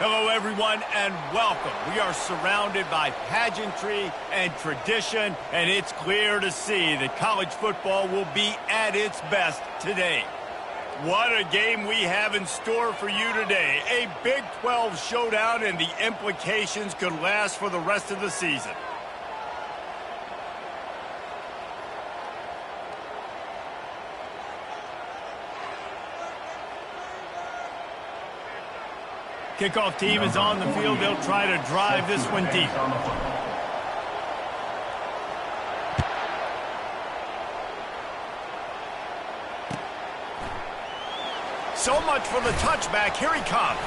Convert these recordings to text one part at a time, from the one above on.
Hello, everyone, and welcome. We are surrounded by pageantry and tradition, and it's clear to see that college football will be at its best today. What a game we have in store for you today. A Big 12 showdown, and the implications could last for the rest of the season. Kickoff team is on the field. They'll try to drive this one deep. So much for the touchback. Here he comes.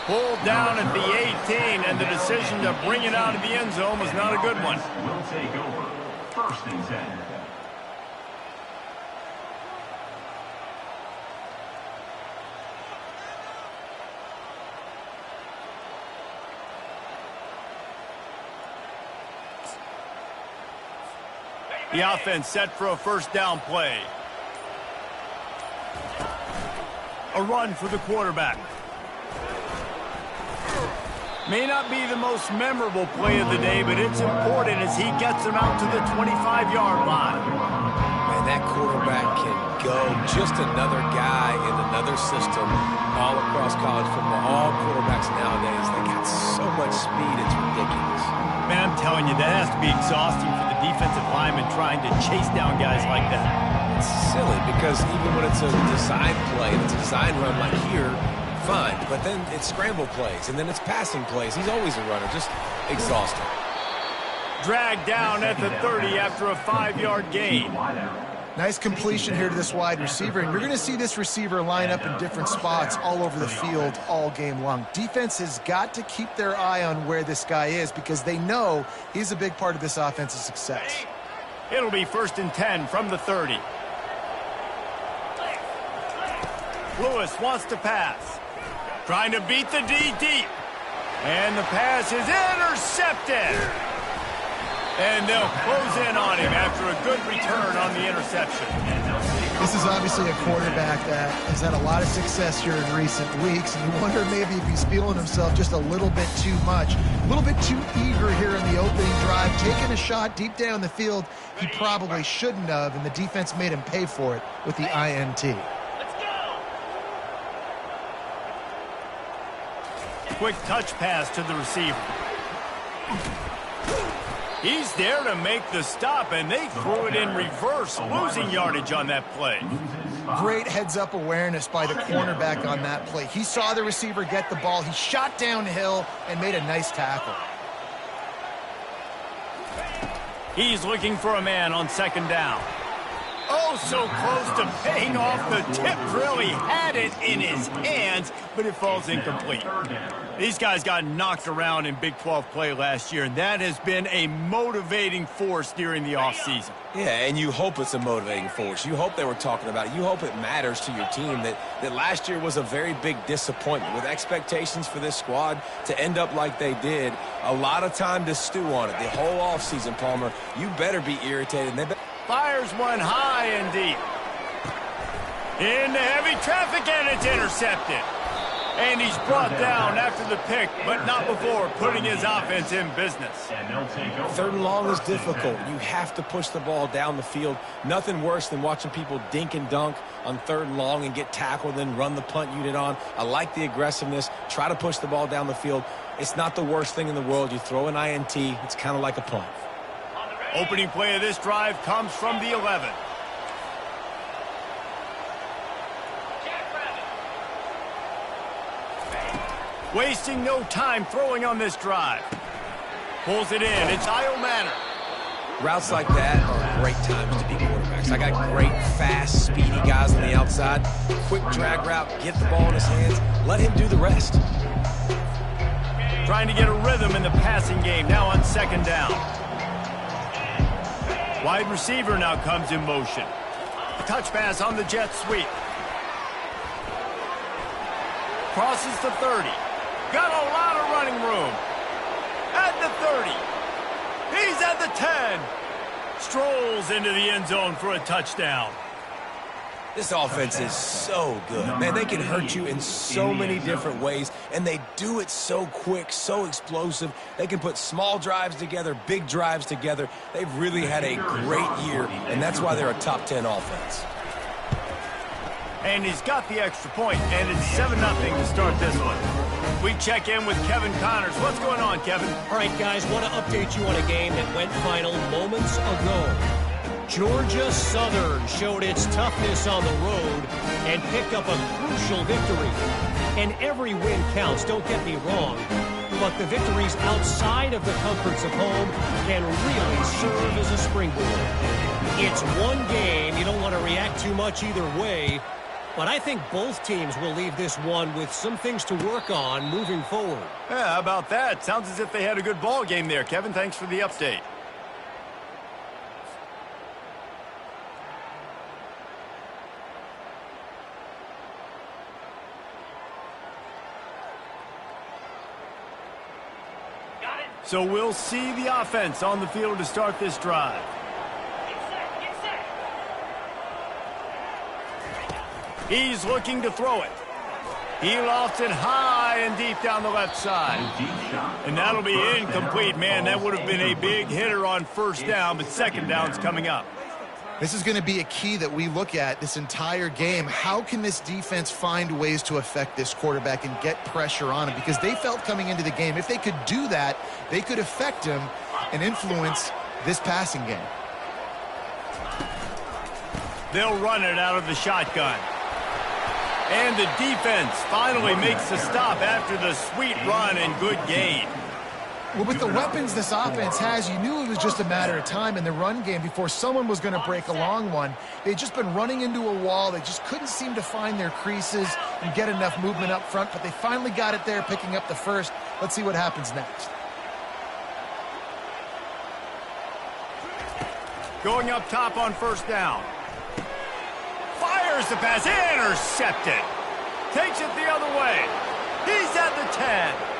Pulled down at the 18, and the decision to bring it out of the end zone was not a good one. Will take over. 1st and 10. The offense set for a first down play. A run for the quarterback. May not be the most memorable play of the day, but it's important as he gets them out to the 25-yard line. Man, that quarterback can go. Just another guy in another system all across college football. All quarterbacks nowadays, they got so much speed, it's ridiculous. Man, I'm telling you, that has to be exhausting for the defensive lineman trying to chase down guys like that. It's silly because even when it's a design play, it's a design run like here, fine. But then it's scramble plays, and then it's passing plays. He's always a runner, just exhausting. Dragged down at the 30 after a 5-yard gain. Nice completion here to this wide receiver, and you're going to see this receiver line up in different spots all over the field all game long. Defense has got to keep their eye on where this guy is because they know he's a big part of this offense's success. It'll be 1st and 10 from the 30. Lewis wants to pass. Trying to beat the D deep. And the pass is intercepted. And they'll close in on him after a good return on the interception. This is obviously a quarterback that has had a lot of success here in recent weeks, and you wonder maybe if he's feeling himself just a little bit too much, a little bit too eager here in the opening drive, taking a shot deep down the field he probably shouldn't have, and the defense made him pay for it with the INT. Quick touch pass to the receiver. He's there to make the stop, and they threw it in reverse, losing yardage on that play. Great heads-up awareness by the cornerback on that play. He saw the receiver get the ball. He shot downhill and made a nice tackle. He's looking for a man on 2nd down. Oh, so close to paying off the tip drill. He had it in his hands, but it falls incomplete. These guys got knocked around in Big 12 play last year, and that has been a motivating force during the offseason. Yeah, and you hope it's a motivating force. You hope they were talking about it. You hope it matters to your team that last year was a very big disappointment. With expectations for this squad to end up like they did, a lot of time to stew on it. The whole offseason, Palmer, you better be irritated. Fires one high and deep. Into heavy traffic, and it's intercepted. And he's brought down after the pick, but not before putting his offense in business. 3rd and long is difficult. You have to push the ball down the field. Nothing worse than watching people dink and dunk on 3rd and long and get tackled and run the punt unit on. I like the aggressiveness. Try to push the ball down the field. It's not the worst thing in the world. You throw an INT, it's kind of like a punt. Opening play of this drive comes from the 11. Wasting no time throwing on this drive. Pulls it in. It's Kyle Manor. Routes like that are great times to be quarterbacks. I got great, fast, speedy guys on the outside. Quick drag route, get the ball in his hands. Let him do the rest. Trying to get a rhythm in the passing game. Now on 2nd down. Wide receiver now comes in motion. Touch pass on the jet sweep. Crosses the 30. Got a lot of running room. At the 30. He's at the 10. Strolls into the end zone for a touchdown. This offense is so good. Man, they can hurt you in so many different ways, and they do it so quick, so explosive. They can put small drives together, big drives together. They've really had a great year, and that's why they're a top 10 offense. And he's got the extra point, and it's 7-0 to start this one. We check in with Kevin Connors. What's going on, Kevin? All right, guys, want to update you on a game that went final moments ago. Georgia Southern showed its toughness on the road and picked up a crucial victory. And every win counts, don't get me wrong, but the victories outside of the comforts of home can really serve as a springboard. It's one game, you don't want to react too much either way, but I think both teams will leave this one with some things to work on moving forward. Yeah, how about that? Sounds as if they had a good ball game there, Kevin. Thanks for the update. So we'll see the offense on the field to start this drive. He's looking to throw it. He lofts it high and deep down the left side. And that'll be incomplete. Man, that would have been a big hitter on first down, but second down's coming up. This is going to be a key that we look at this entire game. How can this defense find ways to affect this quarterback and get pressure on him? Because they felt coming into the game, if they could do that, they could affect him and influence this passing game. They'll run it out of the shotgun. And the defense finally makes the stop after the sweet run and good gain. Well, with the weapons this offense has, you knew it was just a matter of time in the run game before someone was going to break a long one. They'd just been running into a wall. They just couldn't seem to find their creases and get enough movement up front, but they finally got it there, picking up the first. Let's see what happens next. Going up top on first down. Fires the pass, intercepted. Takes it the other way. He's at the 10.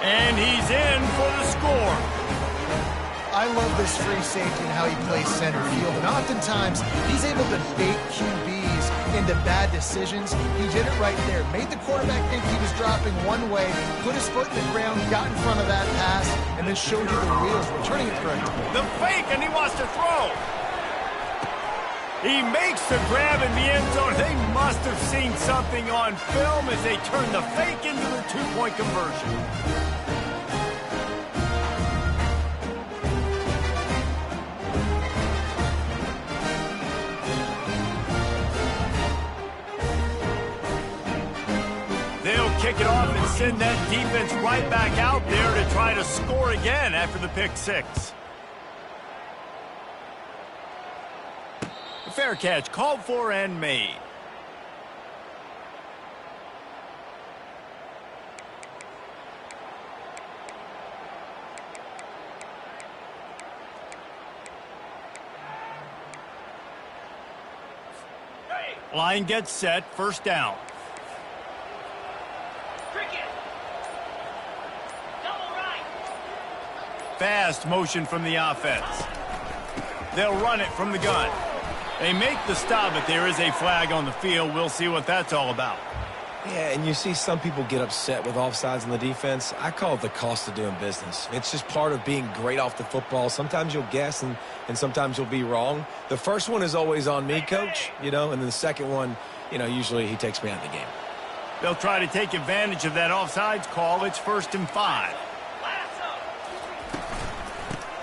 And he's in for the score. I love this free safety and how he plays center field. And oftentimes, he's able to bait QBs into bad decisions. He did it right there. Made the quarterback think he was dropping one way, put his foot in the ground, got in front of that pass, and then showed you the wheels, returning it correctly. The fake, and he wants to throw. He makes the grab in the end zone. They must have seen something on film as they turn the fake into the two-point conversion. They'll kick it off and send that defense right back out there to try to score again after the pick six. Fair catch, called for and made. Line gets set, first down. Fast motion from the offense. They'll run it from the gun. They make the stop, but there is a flag on the field. We'll see what that's all about. Yeah, and you see some people get upset with offsides in the defense. I call it the cost of doing business. It's just part of being great off the football. Sometimes you'll guess, and sometimes you'll be wrong. The first one is always on me, Coach, and then the second one, usually he takes me out of the game. They'll try to take advantage of that offsides call. It's 1st and 5.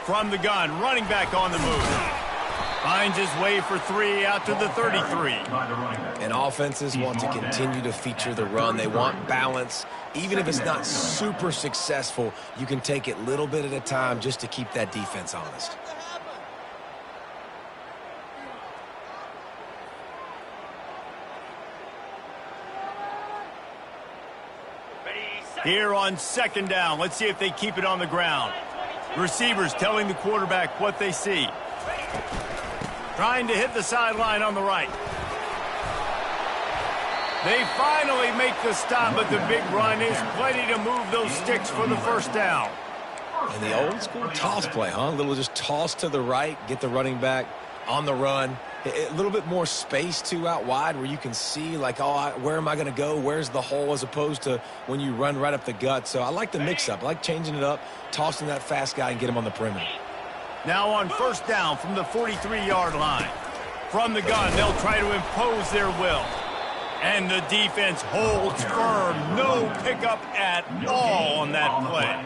From the gun, running back on the move. Finds his way for 3 out to the 33. And offenses want to continue to feature the run. They want balance. Even if it's not super successful, you can take it little bit at a time just to keep that defense honest. Here on second down, let's see if they keep it on the ground. Receivers telling the quarterback what they see. Trying to hit the sideline on the right. They finally make the stop, but the big run is plenty to move those sticks for the first down. And the old school toss play, huh? A little just toss to the right, get the running back on the run, A little bit more space, too, out wide where you can see, like, oh, where am I going to go? Where's the hole, as opposed to when you run right up the gut. So I like the mix-up. I like changing it up, tossing that fast guy and get him on the perimeter. Now on first down from the 43-yard line. From the gun, they'll try to impose their will. And the defense holds firm. No pickup at all on that play.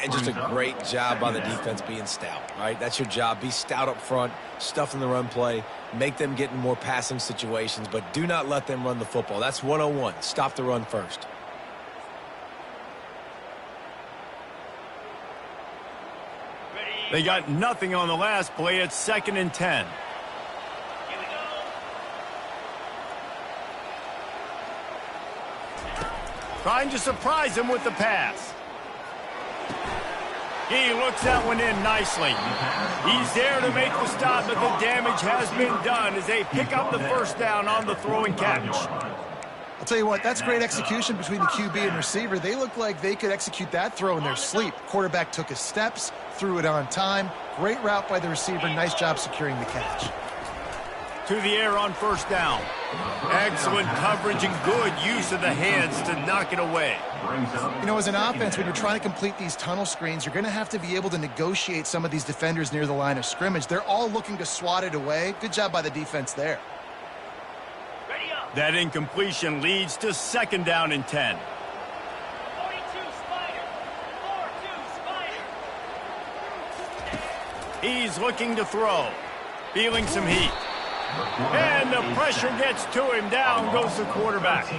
And just a great job by the defense being stout, right? That's your job. Be stout up front, stuff in the run play, make them get in more passing situations, but do not let them run the football. That's 101. Stop the run first. They got nothing on the last play. It's 2nd and 10. Trying to surprise him with the pass. He looks that one in nicely. He's there to make the stop, but the damage has been done as they pick up the first down on the throw and catch. I'll tell you what, that's great execution between the QB and receiver. They look like they could execute that throw in their sleep. Quarterback took his steps, threw it on time. Great route by the receiver. Nice job securing the catch. To the air on first down. Excellent coverage and good use of the hands to knock it away. You know, as an offense, when you're trying to complete these tunnel screens, you're going to have to be able to negotiate some of these defenders near the line of scrimmage. They're all looking to swat it away. Good job by the defense there. That incompletion leads to 2nd down and 10. 42 Spider. 42 Spider. He's looking to throw. Feeling some heat. And the pressure gets to him. Down goes the quarterback.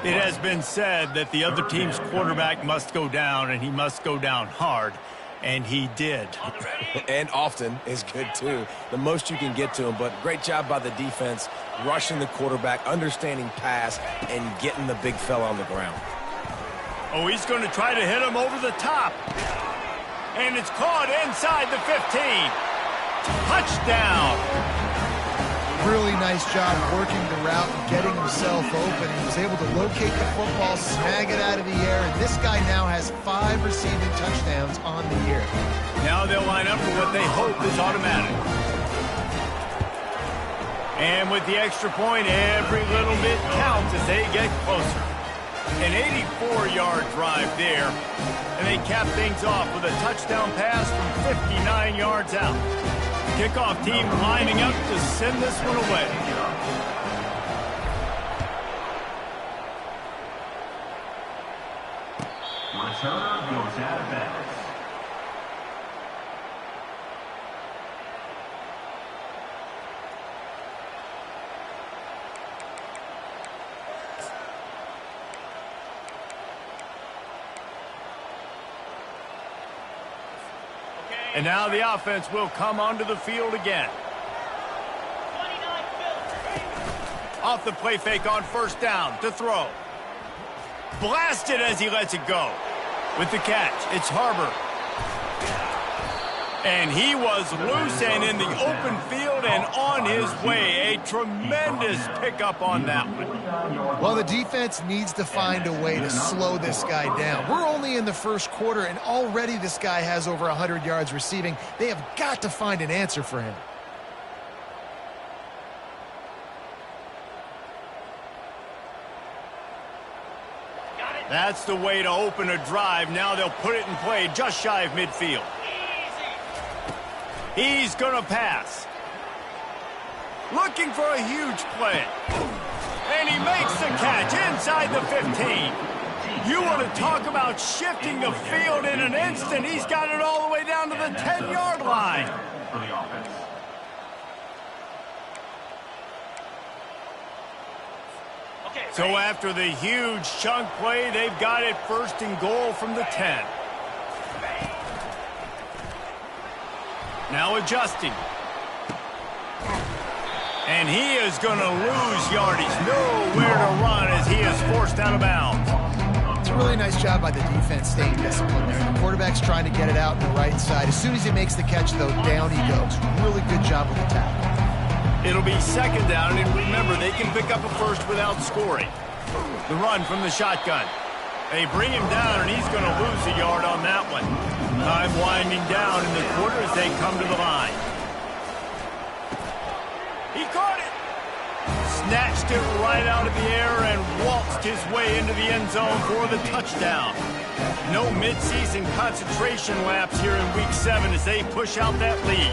It has been said that the other team's quarterback must go down, and he must go down hard. And he did. And often is good, too. The most you can get to him, but great job by the defense, rushing the quarterback, understanding pass, and getting the big fella on the ground. Oh, he's going to try to hit him over the top. And it's caught inside the 15. Touchdown. Really nice job working the route and getting himself open. He was able to locate the football, snag it out of the air, and this guy now has 5 receiving touchdowns on the year. Now they'll line up for what they hope is automatic. And with the extra point, every little bit counts as they get closer. An 84-yard drive there, and they cap things off with a touchdown pass from 59 yards out. Kickoff team lining up to send this one away. Returner goes out of bounds. And now the offense will come onto the field again. 29 Off the play fake on first down to throw. Blasted as he lets it go. With the catch, it's Harbor. And he was loose and in the open field and on his way. A tremendous pickup on that one. Well, the defense needs to find a way to slow this guy down. We're only in the first quarter, and already this guy has over 100 yards receiving. They have got to find an answer for him. That's the way to open a drive. Now they'll put it in play just shy of midfield. He's going to pass. Looking for a huge play. And he makes the catch inside the 15. You want to talk about shifting the field in an instant. He's got it all the way down to the 10-yard line. For the offense. So after the huge chunk play, they've got it 1st and goal from the 10. Now adjusting. And he is going to lose yardage. Nowhere to run as he is forced out of bounds. It's a really nice job by the defense staying disciplined there. The quarterback's trying to get it out on the right side. As soon as he makes the catch, though, down he goes. Really good job with the tackle. It'll be 2nd down, and remember, they can pick up a first without scoring. The run from the shotgun. They bring him down, and he's going to lose a yard on that one. Time winding down in the quarter as they come to the line. snatched it right out of the air and waltzed his way into the end zone for the touchdown. No midseason concentration laps here in Week 7 as they push out that lead.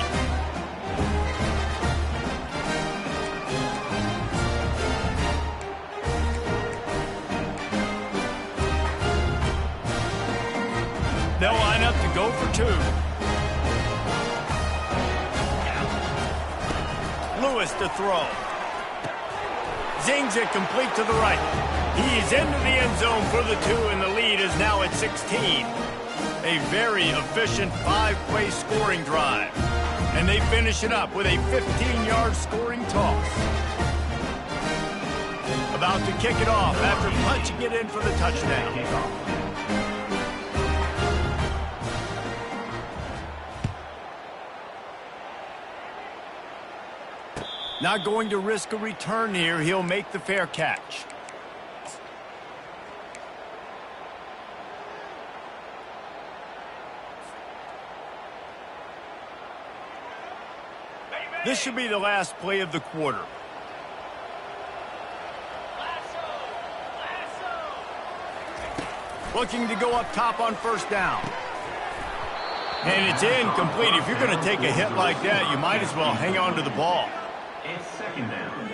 They'll line up to go for 2. Lewis to throw. Zings it complete to the right. He's into the end zone for the 2, and the lead is now at 16. A very efficient 5-play scoring drive. And they finish it up with a 15-yard scoring toss. About to kick it off after punching it in for the touchdown. Not going to risk a return here. He'll make the fair catch. This should be the last play of the quarter. Looking to go up top on first down. And it's incomplete. If you're going to take a hit like that, you might as well hang on to the ball. It's second down.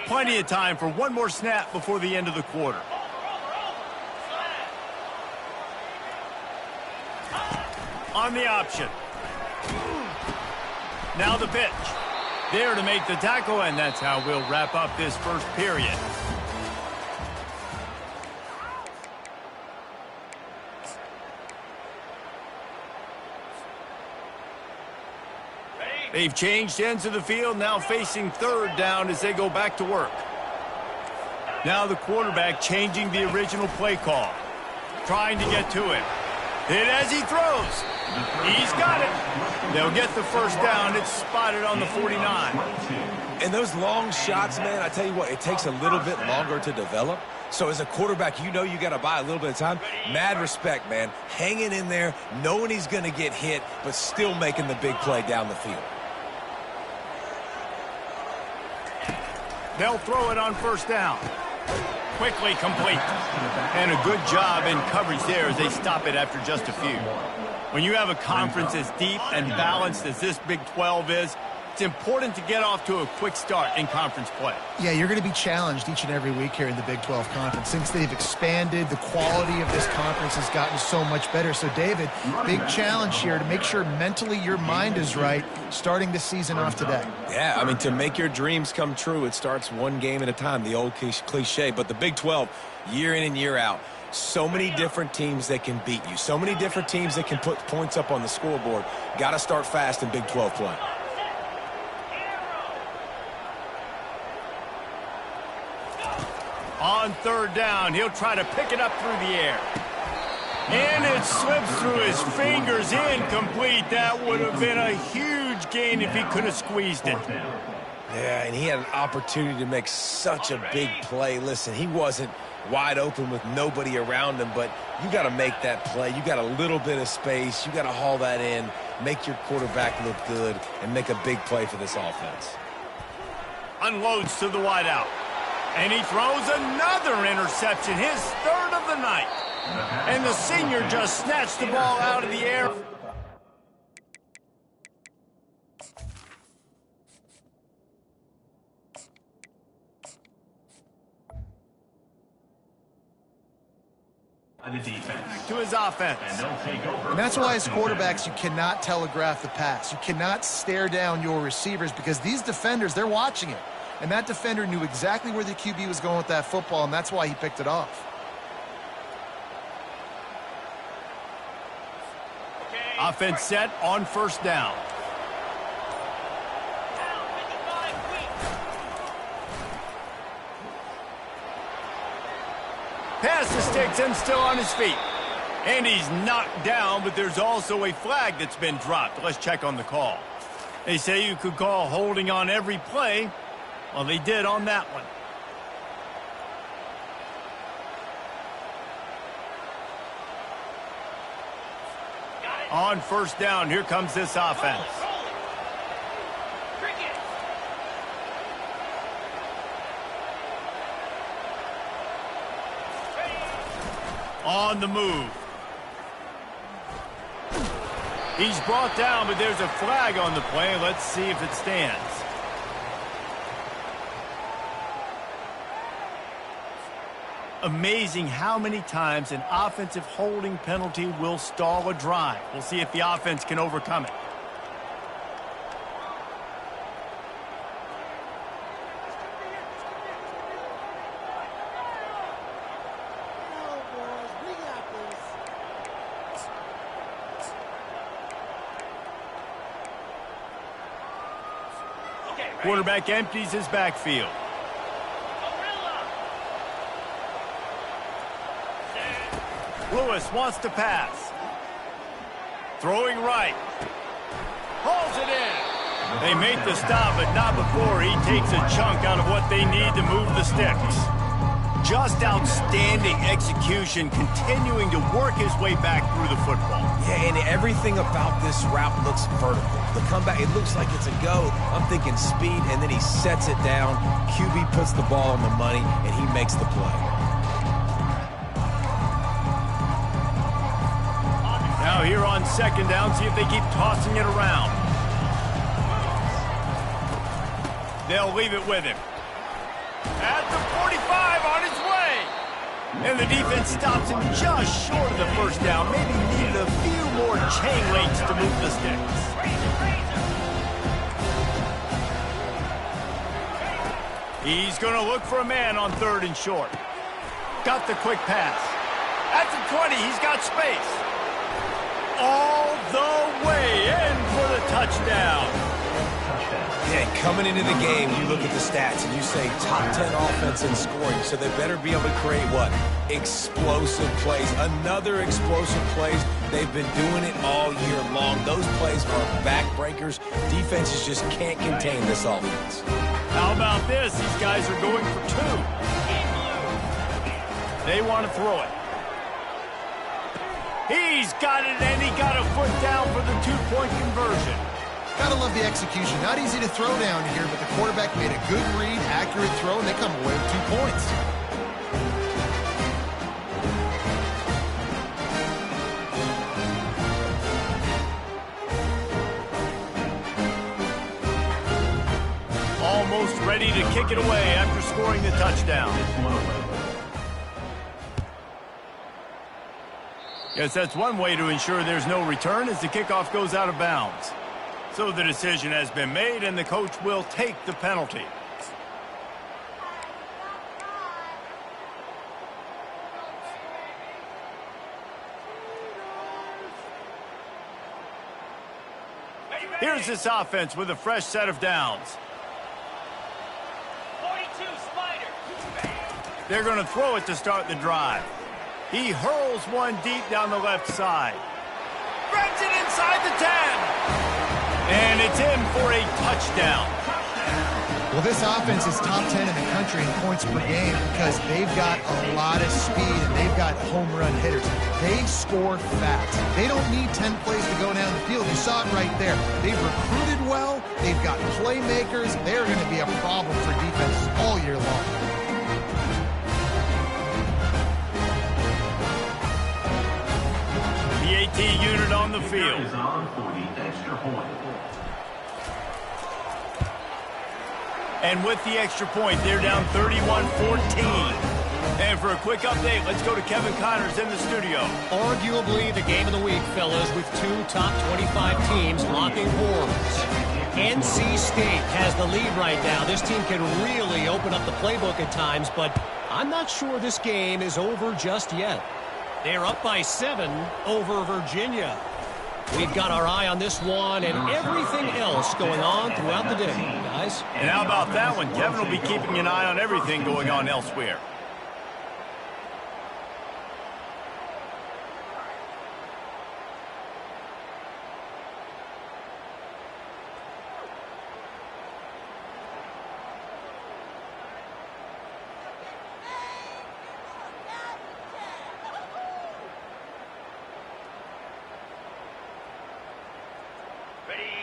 Plenty of time for one more snap before the end of the quarter. On the option. Now the pitch. There to make the tackle, and that's how we'll wrap up this first period. They've changed ends of the field, now facing third down as they go back to work. Now the quarterback changing the original play call. Trying to get to him. Hit as he throws. He's got it. They'll get the first down. It's spotted on the 49. And those long shots, man, I tell you what, it takes a little bit longer to develop. So as a quarterback, you know you got to buy a little bit of time. Mad respect, man. Hanging in there, knowing he's going to get hit, but still making the big play down the field. They'll throw it on first down. Quickly complete. And a good job in coverage there as they stop it after just a few. When you have a conference as deep and balanced as this Big 12 is, it's important to get off to a quick start in conference play. Yeah, you're going to be challenged each and every week here in the Big 12 Conference. Since they've expanded, the quality of this conference has gotten so much better. So, David, big challenge here to make sure mentally your mind is right starting the season off today. Yeah, I mean, to make your dreams come true, it starts one game at a time, the old cliche. But the Big 12, year in and year out, so many different teams that can beat you, so many different teams that can put points up on the scoreboard. Got to start fast in Big 12 play. On third down, he'll try to pick it up through the air. And it slips through his fingers, incomplete. That would have been a huge gain if he could have squeezed it. Yeah, and he had an opportunity to make such a big play. Listen, he wasn't wide open with nobody around him, but you got to make that play. You got a little bit of space. You got to haul that in, make your quarterback look good, and make a big play for this offense. Unloads to the wideout. And he throws another interception, his third of the night. And the senior just snatched the ball out of the air. The defense. To his offense. And they'll take over. And that's why as quarterbacks you cannot telegraph the pass. You cannot stare down your receivers because these defenders, they're watching it. And that defender knew exactly where the QB was going with that football, and that's why he picked it off. Offense set on first down. Pass to Stigson, still on his feet. And he's knocked down, but there's also a flag that's been dropped. Let's check on the call. They say you could call holding on every play. Well, they did on that one. On first down, here comes this offense. On the move. He's brought down, but there's a flag on the play. Let's see if it stands. Amazing how many times an offensive holding penalty will stall a drive. We'll see if the offense can overcome it. Quarterback empties his backfield. Lewis wants to pass. Throwing right. Hauls it in. They make the stop, but not before he takes a chunk out of what they need to move the sticks. Just outstanding execution, continuing to work his way back through the football. Yeah, and everything about this route looks vertical. The comeback, it looks like it's a go. I'm thinking speed, and then he sets it down. QB puts the ball on the money, and he makes the play. Now here on second down, see if they keep tossing it around. They'll leave it with him. At the 45, on his way. And the defense stops him just short of the first down. Maybe needed a few more chain links to move the sticks. He's going to look for a man on third and short. Got the quick pass. At the 20, he's got space. All the way in for the touchdown. Yeah, coming into the game, you look at the stats and you say top 10 offense in scoring, so they better be able to create what? Explosive plays. Another explosive plays. They've been doing it all year long. Those plays are backbreakers. Defenses just can't contain this offense. How about this? These guys are going for two. They want to throw it. He's got it, and he got a foot down for the two-point conversion. Gotta love the execution. Not easy to throw down here, but the quarterback made a good read, accurate throw, and they come away with 2 points. Almost ready to kick it away after scoring the touchdown. Yes, that's one way to ensure there's no return as the kickoff goes out of bounds. So the decision has been made, and the coach will take the penalty. Here's this offense with a fresh set of downs. 42 Spider. They're going to throw it to start the drive. He hurls one deep down the left side. Grabs it inside the 10. And it's in for a touchdown. Well, this offense is top 10 in the country in points per game because they've got a lot of speed and they've got home run hitters. They score fast. They don't need 10 plays to go down the field. You saw it right there. They've recruited well. They've got playmakers. They're going to be a problem for defenses all year long. The AT unit on the field. Is on for the extra point. And with the extra point, they're down 31-14. And for a quick update, let's go to Kevin Connors in the studio. Arguably the game of the week, fellas, with 2 top 25 teams locking horns. NC State has the lead right now. This team can really open up the playbook at times, but I'm not sure this game is over just yet. They're up by 7 over Virginia. We've got our eye on this one and everything else going on throughout the day, guys. And how about that one? Kevin will be keeping an eye on everything going on elsewhere.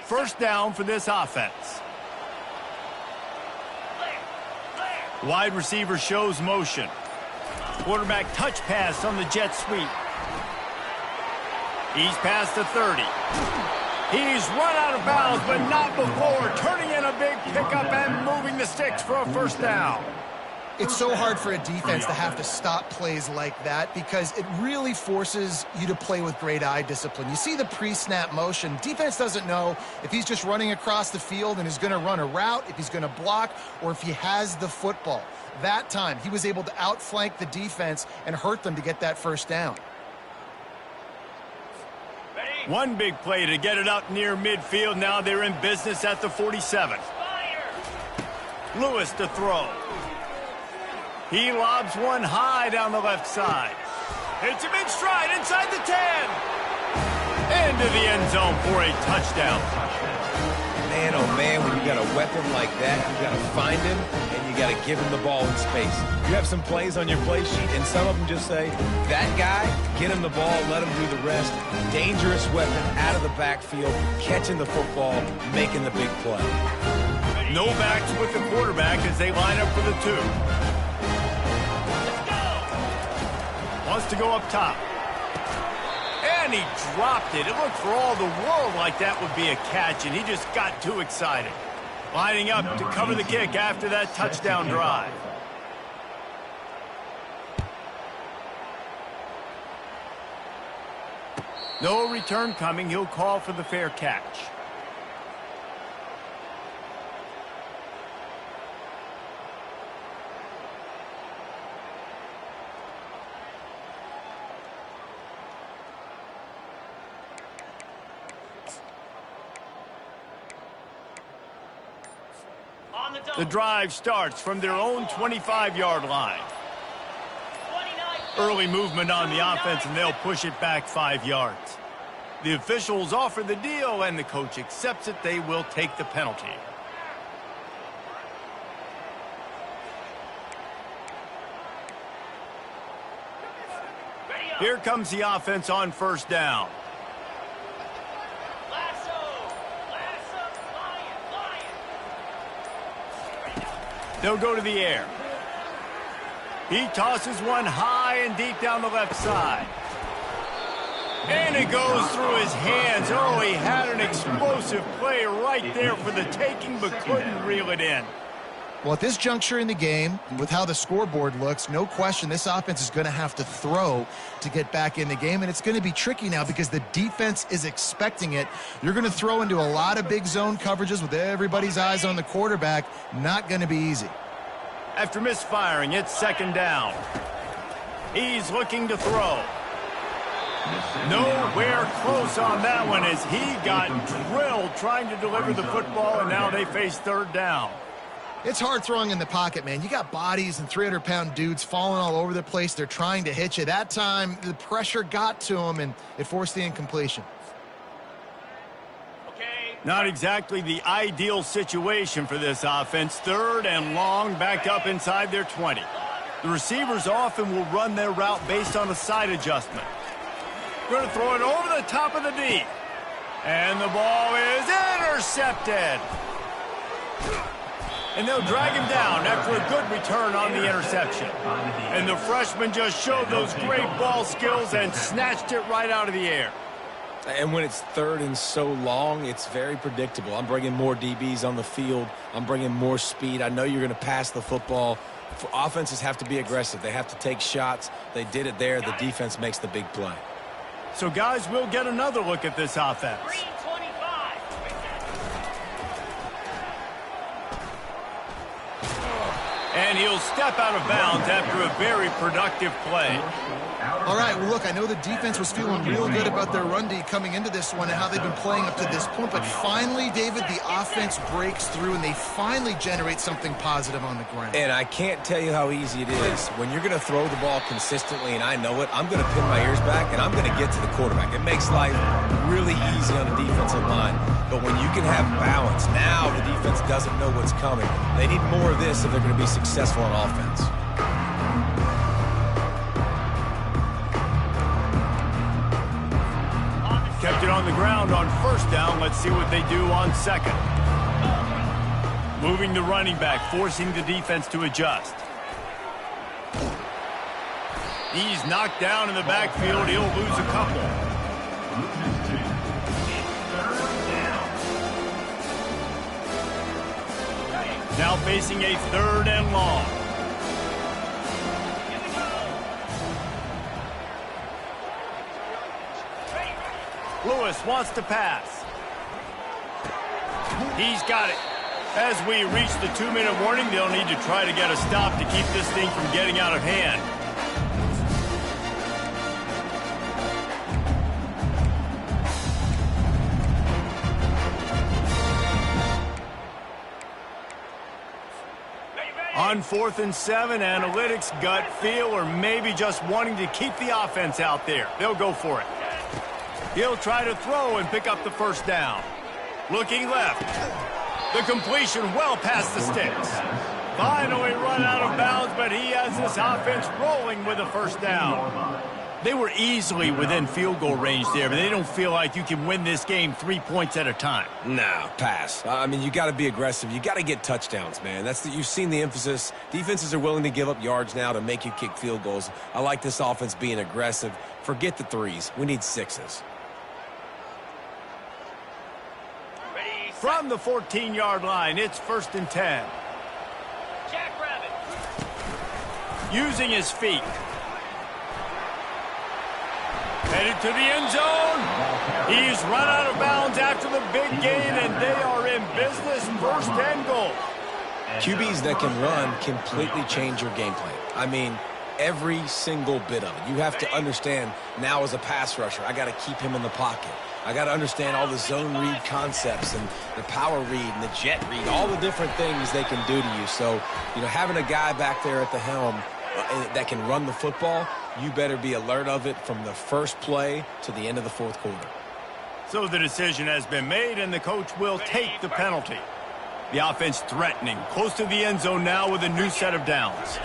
First down for this offense. Wide receiver shows motion. Quarterback touch pass on the jet sweep. He's past the 30. He's run out of bounds, but not before. Turning in a big pickup and moving the sticks for a first down. It's so hard for a defense to have to stop plays like that because it really forces you to play with great eye discipline. You see the pre-snap motion. Defense doesn't know if he's just running across the field and is going to run a route, if he's going to block, or if he has the football. That time, he was able to outflank the defense and hurt them to get that first down. One big play to get it up near midfield. Now they're in business at the 47. Lewis to throw. He lobs one high down the left side. Hits him in stride inside the 10. Into the end zone for a touchdown. Man, oh man, when you got a weapon like that, you got to find him and you got to give him the ball in space. You have some plays on your play sheet, and some of them just say, that guy, get him the ball, let him do the rest. Dangerous weapon out of the backfield, catching the football, making the big play. No backs with the quarterback as they line up for the 2. Wants to go up top. And he dropped it. It looked for all the world like that would be a catch, and he just got too excited. Lining up to cover the kick after that touchdown drive. No return coming. He'll call for the fair catch. The drive starts from their own 25-yard line. Early movement on the offense, and they'll push it back 5 yards. The officials offer the deal, and the coach accepts it. They will take the penalty. Here comes the offense on first down. They'll go to the air. He tosses one high and deep down the left side. And it goes through his hands. Oh, he had an explosive play right there for the taking, but couldn't reel it in. Well, at this juncture in the game, with how the scoreboard looks, no question this offense is going to have to throw to get back in the game, and it's going to be tricky now because the defense is expecting it. You're going to throw into a lot of big zone coverages with everybody's eyes on the quarterback. Not going to be easy. After misfiring, it's second down. He's looking to throw. Nowhere close on that one as he got drilled trying to deliver the football, and now they face third down. It's hard throwing in the pocket, man. You got bodies and 300-pound dudes falling all over the place. They're trying to hit you. That time, the pressure got to him, and it forced the incompletion. Not exactly the ideal situation for this offense. Third and long, backed up inside their 20. The receivers often will run their route based on a side adjustment. Going to throw it over the top of the D. And the ball is intercepted. And they'll drag him down after a good return on the interception. And the freshman just showed those great ball skills and snatched it right out of the air. And when it's third and so long, it's very predictable. I'm bringing more DBs on the field. I'm bringing more speed. I know you're going to pass the football. Offenses have to be aggressive. They have to take shots. They did it there. The defense makes the big play. So, guys, we'll get another look at this offense. And he'll step out of bounds after a very productive play. All right, well, look, I know the defense was feeling real good about their run D coming into this one and how they've been playing up to this point, but finally, David, the offense breaks through and they finally generate something positive on the ground. And I can't tell you how easy it is. When you're going to throw the ball consistently, and I know it, I'm going to pin my ears back and I'm going to get to the quarterback. It makes life really easy on the defensive line. But when you can have balance, now the defense doesn't know what's coming. They need more of this if they're going to be successful on offense. Kept it on on the ground on first down. Let's see what they do on second. Moving the running back, forcing the defense to adjust. He's knocked down in the backfield. He'll lose a couple. Now facing a 3rd and long. Lewis wants to pass. He's got it. As we reach the 2-minute warning, they'll need to try to get a stop to keep this thing from getting out of hand. On 4th and 7, analytics, gut feel, or maybe just wanting to keep the offense out there. They'll go for it. He'll try to throw and pick up the first down. Looking left. The completion well past the sticks. Finally run out of bounds, but he has this offense rolling with a first down. They were easily within field goal range there, but they don't feel like you can win this game 3 points at a time. No, pass. I mean, you got to be aggressive. You got to get touchdowns, man. You've seen the emphasis. Defenses are willing to give up yards now to make you kick field goals. I like this offense being aggressive. Forget the 3s. We need 6s. From the 14-yard line, it's 1st and 10. Jackrabbit. Using his feet. Headed to the end zone. He's run out of bounds after the big gain, and they are in business. 1st and goal. QBs that can run completely change your game plan. I mean, every single bit of it. You have to understand now as a pass rusher, I got to keep him in the pocket. I got to understand all the zone read concepts and the power read and the jet read, all the different things they can do to you. So, having a guy back there at the helm that can run the football, you better be alert of it from the first play to the end of the 4th quarter. So the decision has been made, and the coach will take the penalty. The offense threatening, close to the end zone now with a new set of downs.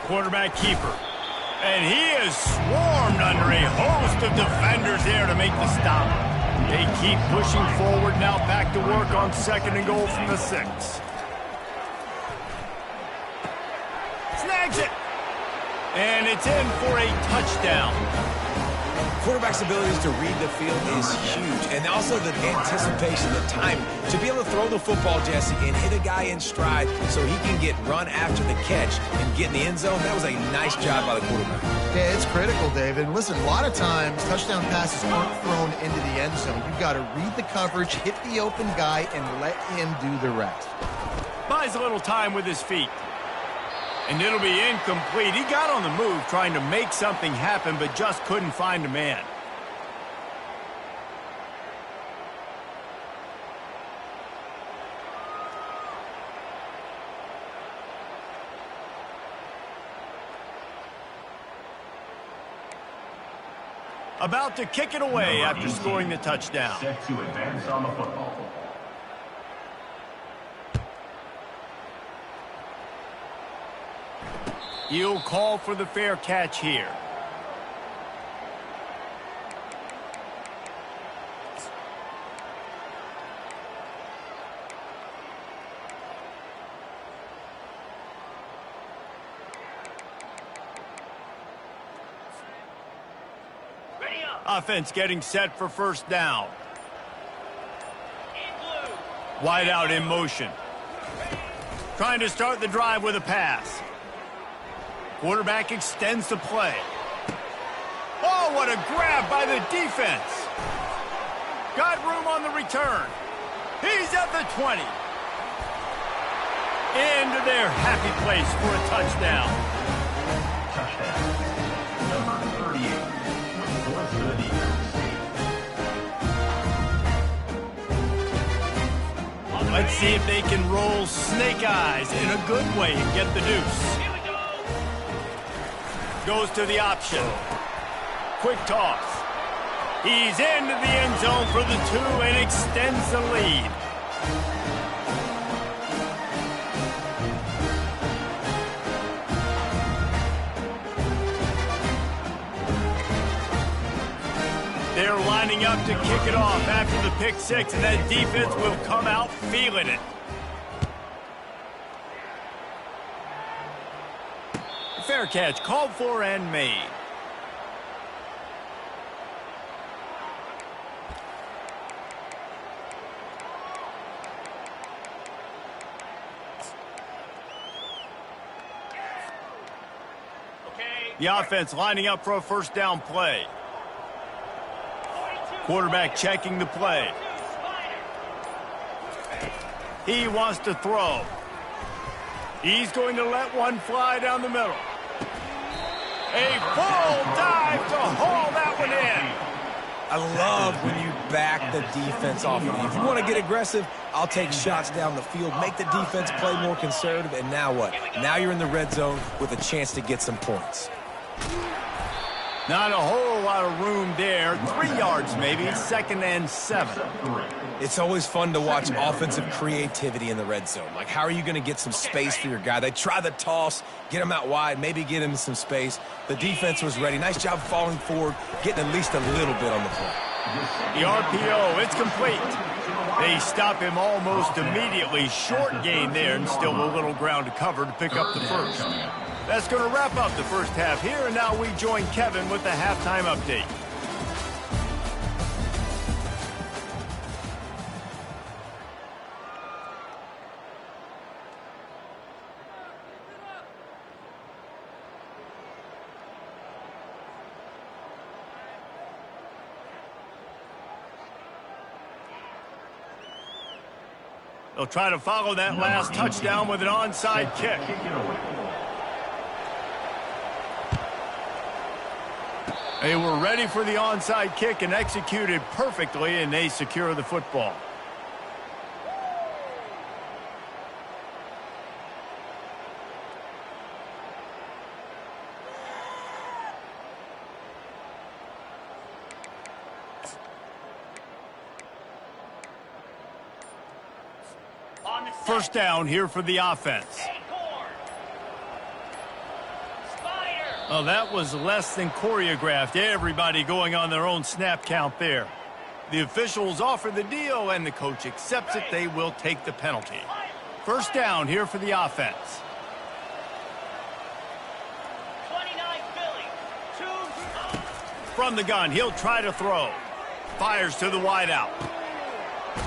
Quarterback keeper. And he is swarmed under a host of defenders there to make the stop. They keep pushing forward now, back to work on 2nd and goal from the 6. Snags it. And it's in for a touchdown. Quarterback's abilities to read the field is huge. And also the anticipation, the time to be able to throw the football, Jesse, and hit a guy in stride so he can get run after the catch and get in the end zone. That was a nice job by the quarterback. Yeah, it's critical, David. And listen, a lot of times touchdown passes aren't thrown into the end zone. You've got to read the coverage, hit the open guy, and let him do the rest. Buys a little time with his feet. And it'll be incomplete. He got on the move trying to make something happen, but just couldn't find a man. About to kick it away after scoring the touchdown. Set to advance on the football. He'll call for the fair catch here. Ready up. Offense getting set for 1st down. In blue. Wide out in motion. Trying to start the drive with a pass. Quarterback extends the play. Oh, what a grab by the defense. Got room on the return. He's at the 20. Into their happy place for a touchdown. Touchdown. Number 38. Points for the defense. Let's see if they can roll snake eyes in a good way and get the deuce. Here we go. Goes to the option. Quick toss. He's into the end zone for the 2 and extends the lead. They're lining up to kick it off after the pick six, and that defense will come out feeling it. Fair catch, called for and made. The offense lining up for a first down play. Quarterback checking the play. He wants to throw. He's going to let one fly down the middle. A full dive to haul that one in. I love when you back the defense off of you. If you want to get aggressive, I'll take shots down the field, make the defense play more conservative, and now what? Now you're in the red zone with a chance to get some points. Not a whole lot of room there. 3 yards maybe, 2nd and 7. It's always fun to watch offensive creativity in the red zone. Like, how are you going to get some space for your guy? They try the toss, get him out wide, maybe get him some space. The defense was ready. Nice job falling forward, getting at least a little bit on the play. The RPO, it's complete. They stop him almost immediately. Short gain there, and still a little ground to cover to pick up the first. That's going to wrap up the first half here, and now we join Kevin with the halftime update. They'll try to follow that last touchdown with an onside kick. They were ready for the onside kick and executed perfectly, and they secure the football. First down here for the offense. Oh, that was less than choreographed. Everybody going on their own snap count there. The officials offer the deal, and the coach accepts it. They will take the penalty. First down here for the offense. 29 Philly. From the gun, he'll try to throw. Fires to the wideout.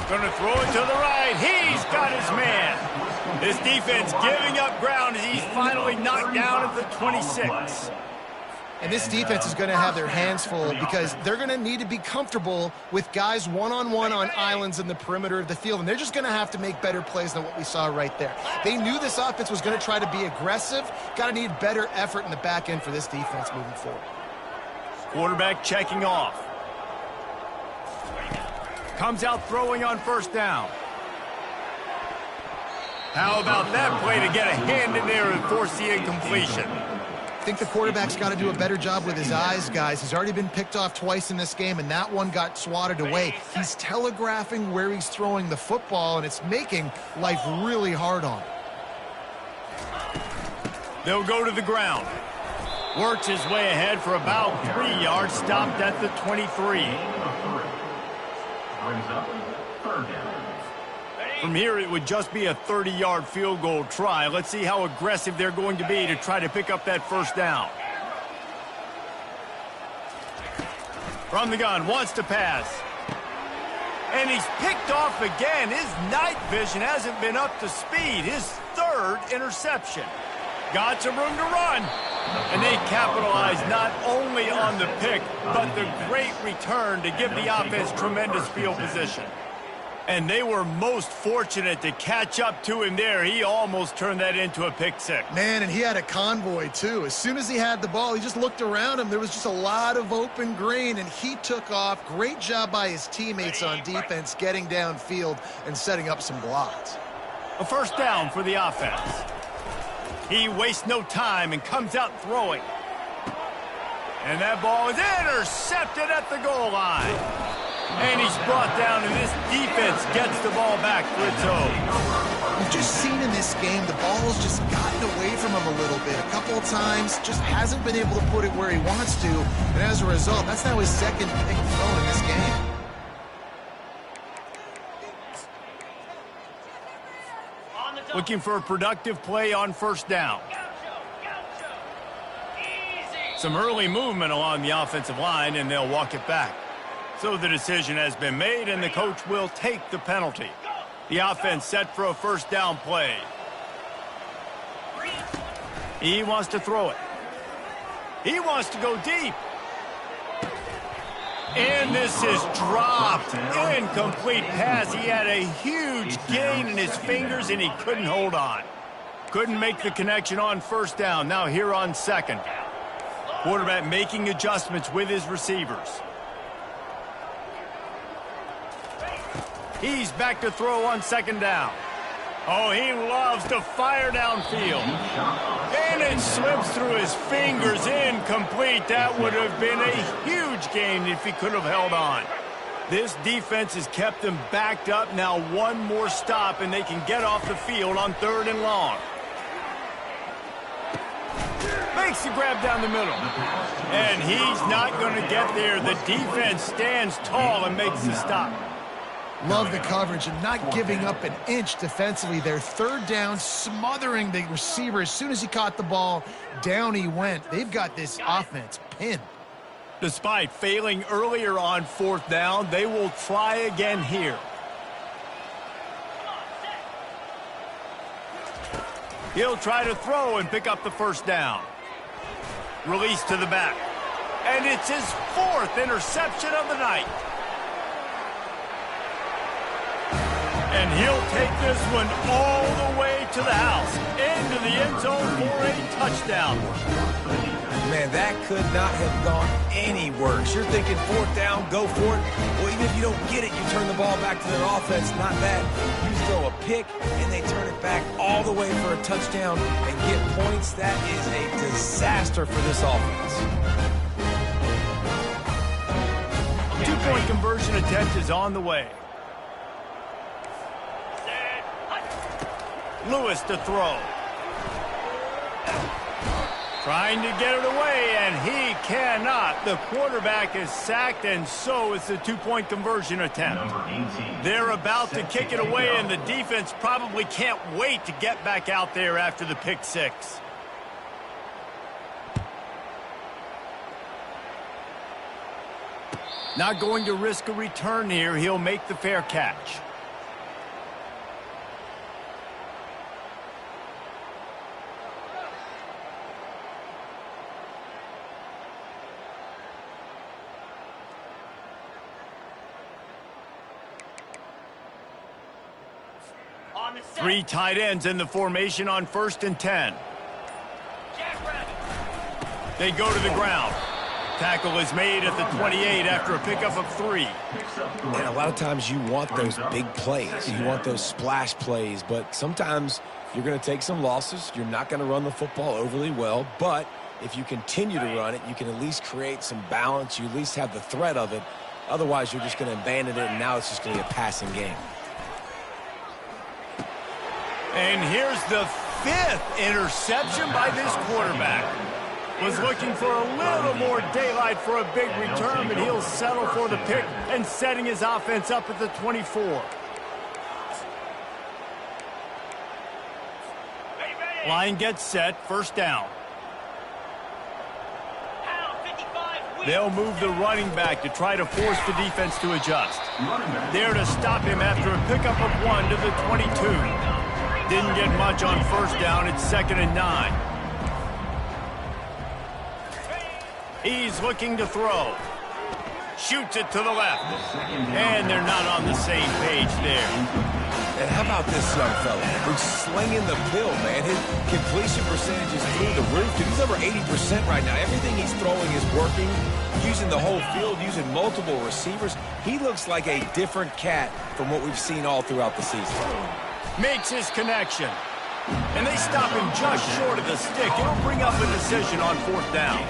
Gonna throw it to the right. He's got his man. This defense giving up ground as he's finally knocked down at the 26. And this defense is going to have their hands full because they're going to need to be comfortable with guys one-on-one on islands in the perimeter of the field. And they're just going to have to make better plays than what we saw right there. They knew this offense was going to try to be aggressive. Got to need better effort in the back end for this defense moving forward. Quarterback checking off. Comes out throwing on first down. How about that play to get a hand in there and force the incompletion? I think the quarterback's got to do a better job with his eyes, guys. He's already been picked off twice in this game, and that one got swatted away. He's telegraphing where he's throwing the football, and it's making life really hard on him. They'll go to the ground. Works his way ahead for about 3 yards, stopped at the 23. Brings up third down. From here, it would just be a 30-yard field goal try. Let's see how aggressive they're going to be to try to pick up that first down. From the gun, wants to pass. And he's picked off again. His night vision hasn't been up to speed. His third interception. Got some room to run. And they capitalize not only on the pick, but the great return to give the offense tremendous field position. And they were most fortunate to catch up to him there. He almost turned that into a pick six. Man, and he had a convoy, too. As soon as he had the ball, he just looked around him. There was just a lot of open green, and he took off. Great job by his teammates on defense, getting downfield and setting up some blocks. A first down for the offense. He wastes no time and comes out throwing. And that ball is intercepted at the goal line. And he's brought down, and this defense gets the ball back for its own. We've just seen in this game the ball's just gotten away from him a little bit. A couple of times, just hasn't been able to put it where he wants to. And as a result, that's now his second pick thrown in this game. Looking for a productive play on first down. Some early movement along the offensive line, and they'll walk it back. So the decision has been made, and the coach will take the penalty. The offense set for a first down play. He wants to throw it. He wants to go deep. And this is dropped. Incomplete pass. He had a huge gain in his fingers, and he couldn't hold on. Couldn't make the connection on first down. Now here on second. Quarterback making adjustments with his receivers. He's back to throw on second down. Oh, he loves to fire downfield. And it slips through his fingers. Incomplete. That would have been a huge gain if he could have held on. This defense has kept them backed up. Now one more stop, and they can get off the field on third and long. Makes the grab down the middle. And he's not going to get there. The defense stands tall and makes the stop. Love the coverage and not giving up an inch defensively there. Third down, smothering the receiver. As soon as he caught the ball, down he went. They've got this offense pinned. Despite failing earlier on fourth down, they will try again here. He'll try to throw and pick up the first down. Release to the back. And it's his fourth interception of the night. And he'll take this one all the way to the house, into the end zone for a touchdown. Man, that could not have gone any worse. You're thinking fourth down, go for it. Well, even if you don't get it, you turn the ball back to their offense. Not that. You throw a pick, and they turn it back all the way for a touchdown and get points. That is a disaster for this offense. Two-point conversion attempt is on the way. Lewis to throw. Trying to get it away, and he cannot. The quarterback is sacked, and so is the two-point conversion attempt. They're about to kick it away, and the defense probably can't wait to get back out there after the pick six. Not going to risk a return here. He'll make the fair catch. Three tight ends in the formation on 1st and 10. They go to the ground. Tackle is made at the 28 after a pickup of 3. And a lot of times you want those big plays. You want those splash plays. But sometimes you're going to take some losses. You're not going to run the football overly well. But if you continue to run it, you can at least create some balance. You at least have the threat of it. Otherwise, you're just going to abandon it, and now it's just going to be a passing game. And here's the 5th interception by this quarterback. Was looking for a little more daylight for a big return, but he'll settle for the pick and setting his offense up at the 24. Line gets set, first down. They'll move the running back to try to force the defense to adjust. There to stop him after a pickup of 1 to the 22. Didn't get much on first down. It's 2nd and 9. He's looking to throw. Shoots it to the left. And they're not on the same page there. And how about this young fella? He's slinging the pill, man. His completion percentage is through the roof. Dude, he's over 80% right now. Everything he's throwing is working. Using the whole field, using multiple receivers. He looks like a different cat from what we've seen all throughout the season. Makes his connection. And they stop him just short of the stick. It'll bring up a decision on 4th down.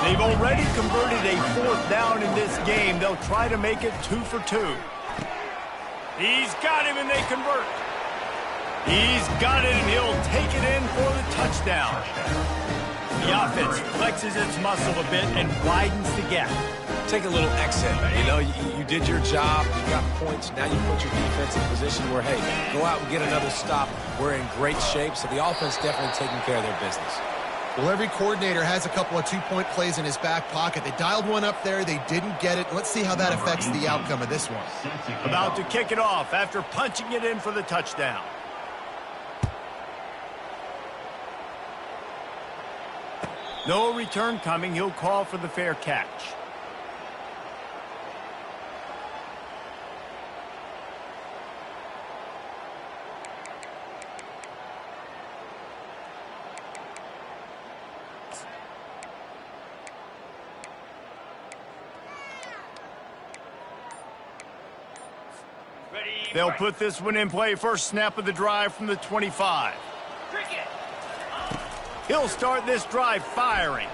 They've already converted a 4th down in this game. They'll try to make it 2 for 2. He's got him, and they convert. He's got it, and he'll take it in for the touchdown. The offense flexes its muscle a bit and widens the gap. Take a little exit. You know, you did your job. You got points. Now you put your defense in a position where, hey, go out and get another stop. We're in great shape, so the offense definitely taking care of their business. Well, every coordinator has a couple of two-point plays in his back pocket. They dialed one up there. They didn't get it. Let's see how that affects the outcome of this one. About to kick it off after punching it in for the touchdown. No return coming. He'll call for the fair catch. They'll put this one in play. First snap of the drive from the 25. He'll start this drive firing.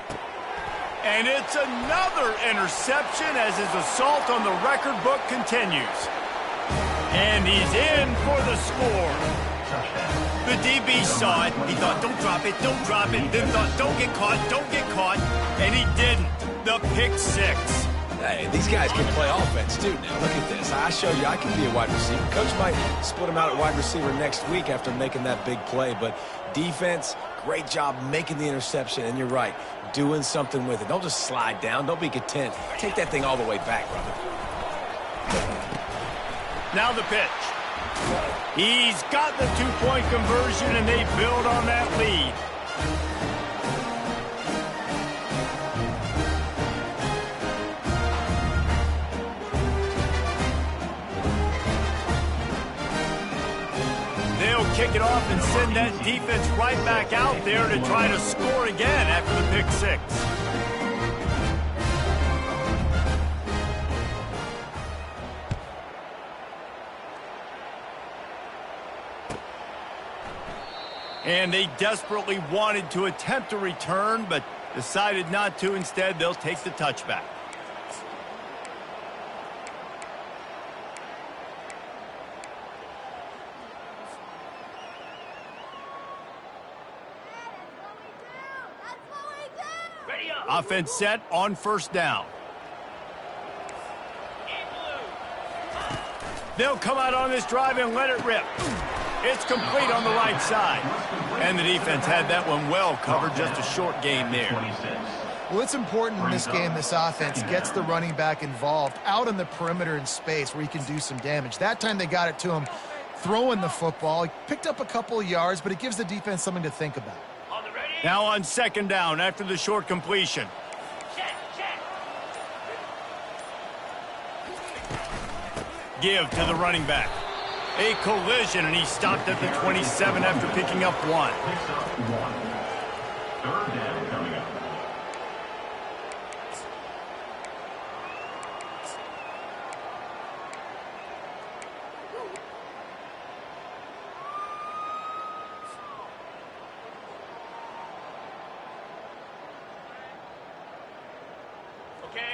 And it's another interception as his assault on the record book continues. And he's in for the score. The DB saw it. He thought, don't drop it, don't drop it. Then thought, don't get caught, don't get caught. And he didn't. The pick six. Hey, these guys can play offense, too, now. Look at this. I show you I can be a wide receiver. Coach might split him out at wide receiver next week after making that big play. But defense, great job making the interception. And you're right, doing something with it. Don't just slide down. Don't be content. Take that thing all the way back, brother. Now the pitch. He's got the two-point conversion, and they build on that lead. Kick it off and send that defense right back out there to try to score again after the pick six. And they desperately wanted to attempt a return, but decided not to. Instead, they'll take the touchback. Offense set on first down. They'll come out on this drive and let it rip. It's complete on the right side. And the defense had that one well covered. Just a short gain there. Well, it's important in this game this offense gets the running back involved out on the perimeter in space where he can do some damage. That time they got it to him throwing the football. He picked up a couple of yards, but it gives the defense something to think about. Now on second down after the short completion. Give to the running back. A collision, and he stopped at the 27 after picking up one. Third down coming up.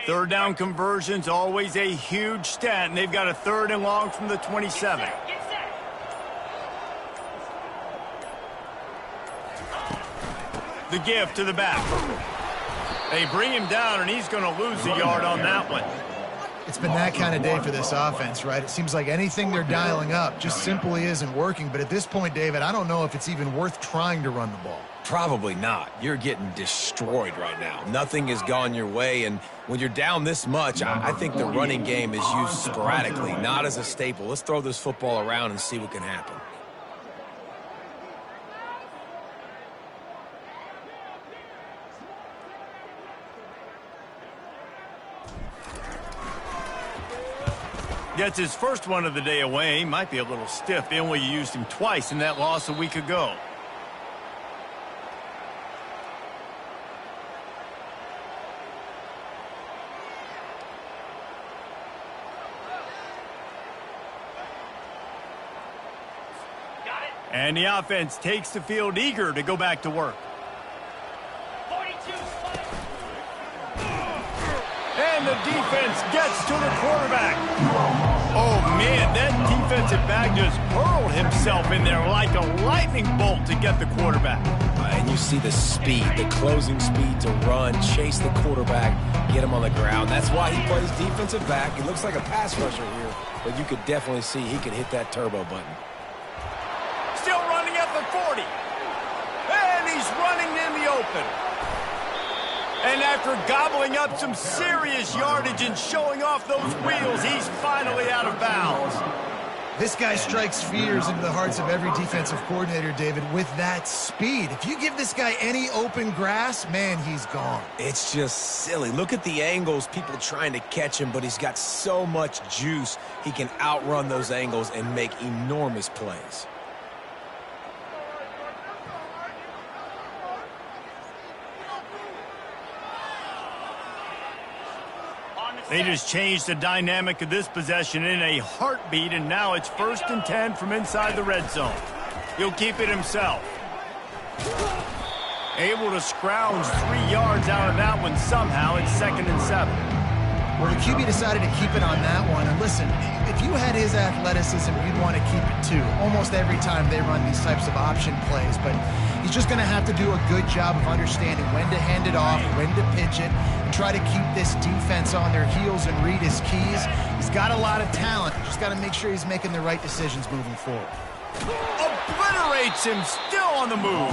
Third down conversion's always a huge stat, and they've got a third and long from the 27. The give to the back. They bring him down, and he's going to lose a yard on that one. It's been that kind of day for this offense, right? It seems like anything they're dialing up just simply isn't working. But at this point, David, I don't know if it's even worth trying to run the ball. Probably not. You're getting destroyed right now. Nothing has gone your way, and when you're down this much, I think the running game is used sporadically, not as a staple. Let's throw this football around and see what can happen. Gets his first one of the day away. Might be a little stiff. They only used him twice in that loss a week ago. And the offense takes the field eager to go back to work. And And the defense gets to the quarterback. Oh, man, that defensive back just hurled himself in there like a lightning bolt to get the quarterback. And you see the speed, the closing speed to run, chase the quarterback, get him on the ground. That's why he plays defensive back. He looks like a pass rusher here, but you could definitely see he could hit that turbo button. Still running at the 40. And he's running in the open. And after gobbling up some serious yardage and showing off those wheels, he's finally out of bounds. This guy strikes fears into the hearts of every defensive coordinator, David, with that speed. If you give this guy any open grass, man, he's gone. It's just silly. Look at the angles, people trying to catch him, but he's got so much juice. He can outrun those angles and make enormous plays. They just changed the dynamic of this possession in a heartbeat, and now it's 1st and 10 from inside the red zone. He'll keep it himself. Able to scrounge 3 yards out of that one somehow. It's 2nd and 7. Well, the QB decided to keep it on that one. And listen, if you had his athleticism, you'd want to keep it too. Almost every time they run these types of option plays. But he's just going to have to do a good job of understanding when to hand it off, when to pitch it, and try to keep this defense on their heels and read his keys. He's got a lot of talent. Just got to make sure he's making the right decisions moving forward. Obliterates him, still on the move.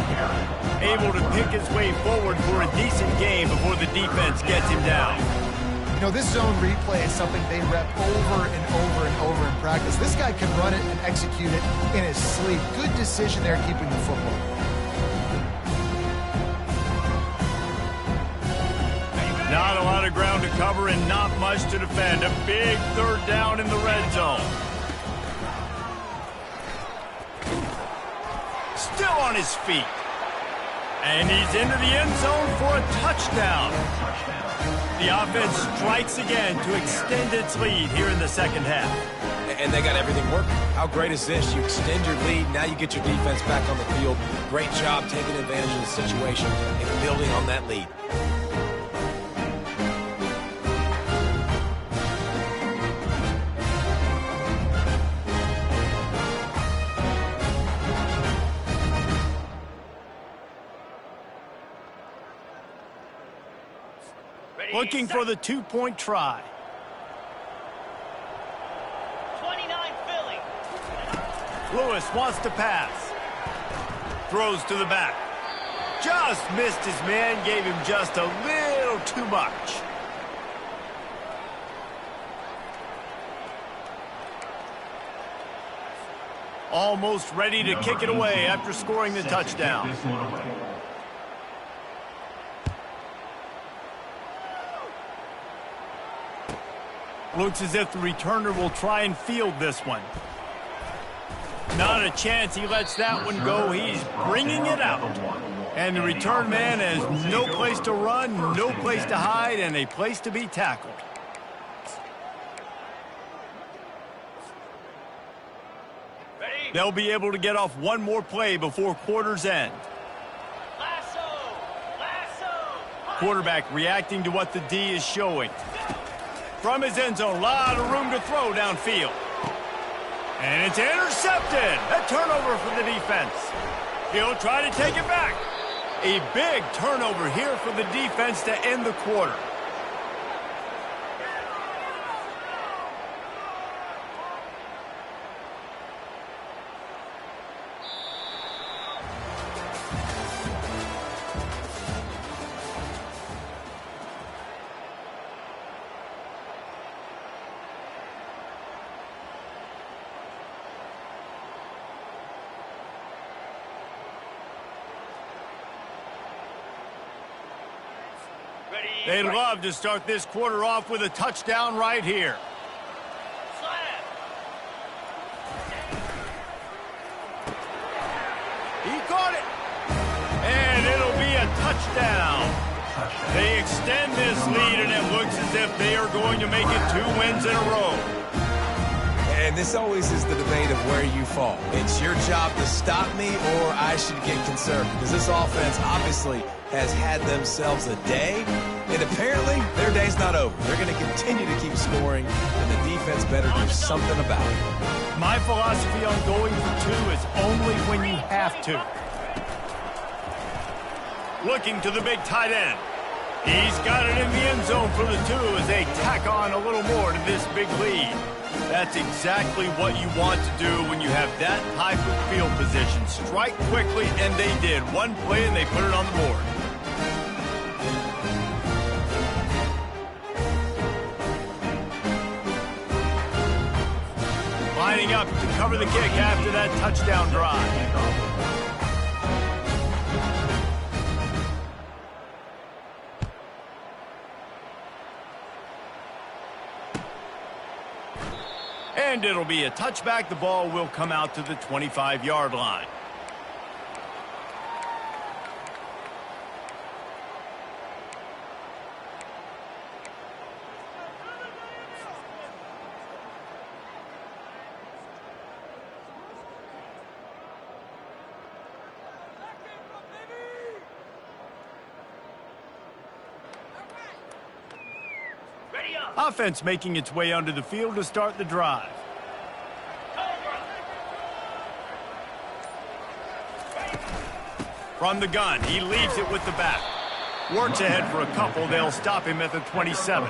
Able to pick his way forward for a decent game before the defense gets him down. You know, this zone replay is something they rep over and over and over in practice. This guy can run it and execute it in his sleep. Good decision there keeping the football. Not a lot of ground to cover and not much to defend. A big 3rd down in the red zone. Still on his feet. And he's into the end zone for a touchdown. The offense strikes again to extend its lead here in the 2nd half. And they got everything working. How great is this? You extend your lead, now you get your defense back on the field. Great job taking advantage of the situation and building on that lead. Looking for the 2-point try. 29 Philly. Lewis wants to pass. Throws to the back. Just missed his man, gave him just a little too much. Almost ready to kick it away after scoring the touchdown. Looks as if the returner will try and field this one. Not a chance he lets that one go. He's bringing it out. And the return man has no place to run, no place to hide, and a place to be tackled. They'll be able to get off one more play before quarter's end. Quarterback reacting to what the D is showing. From his end zone, a lot of room to throw downfield. And it's intercepted. A turnover for the defense. He'll try to take it back. A big turnover here for the defense to end the quarter. They'd love to start this quarter off with a touchdown right here. He caught it. And it'll be a touchdown. They extend this lead, and it looks as if they are going to make it 2 wins in a row. And this always is the debate of where you fall. It's your job to stop me, or I should get concerned. Because this offense obviously has had themselves a day, And apparently, their day's not over. They're going to continue to keep scoring, and the defense better do something about it. My philosophy on going for two is only when you have to. Looking to the big tight end. He's got it in the end zone for the two as they tack on a little more to this big lead. That's exactly what you want to do when you have that type of field position. Strike quickly, and they did. One play, and they put it on the board. Lining up to cover the kick after that touchdown drive. And it'll be a touchback. The ball will come out to the 25-yard line. Offense making its way onto the field to start the drive. From the gun, he leaves it with the back. Works ahead for a couple. They'll stop him at the 27.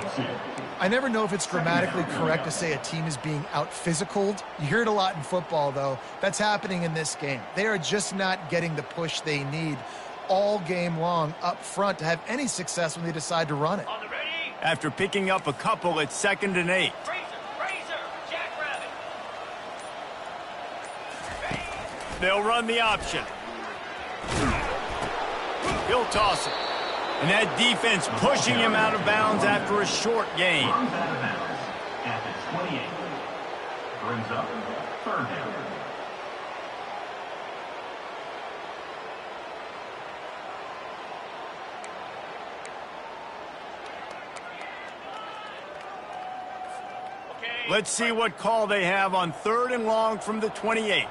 I never know if it's grammatically correct to say a team is being out-physicaled. You hear it a lot in football, though. That's happening in this game. They are just not getting the push they need all game long up front to have any success when they decide to run it. After picking up a couple, it's 2nd and 8. Jackrabbit. They'll run the option. He'll toss it. And that defense pushing him out of bounds after a short gain. Runs out of bounds at the 28. Brings up 3rd down. Let's see what call they have on 3rd and long from the 28.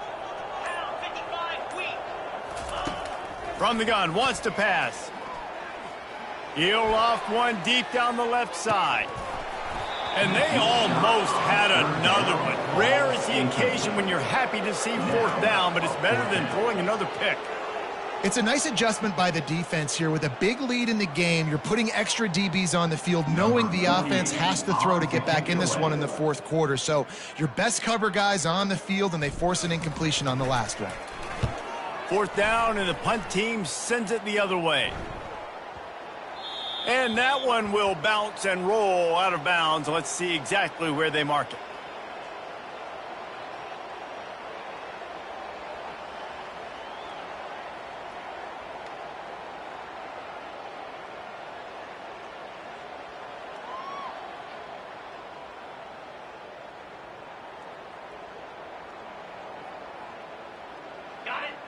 From the gun, wants to pass. He'll loft one deep down the left side. And they almost had another one. Rare is the occasion when you're happy to see 4th down, but it's better than throwing another pick. It's a nice adjustment by the defense here. With a big lead in the game, you're putting extra DBs on the field, knowing the offense has to throw to get back in this one in the 4th quarter. So your best cover guys on the field, and they force an incompletion on the last one. 4th down, and the punt team sends it the other way. And that one will bounce and roll out of bounds. Let's see exactly where they mark it.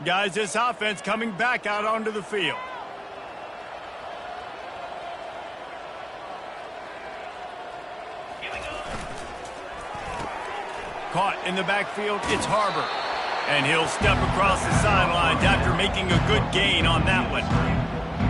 Guys, this offense coming back out onto the field. Caught in the backfield, it's Harbor. And he'll step across the sidelines after making a good gain on that one.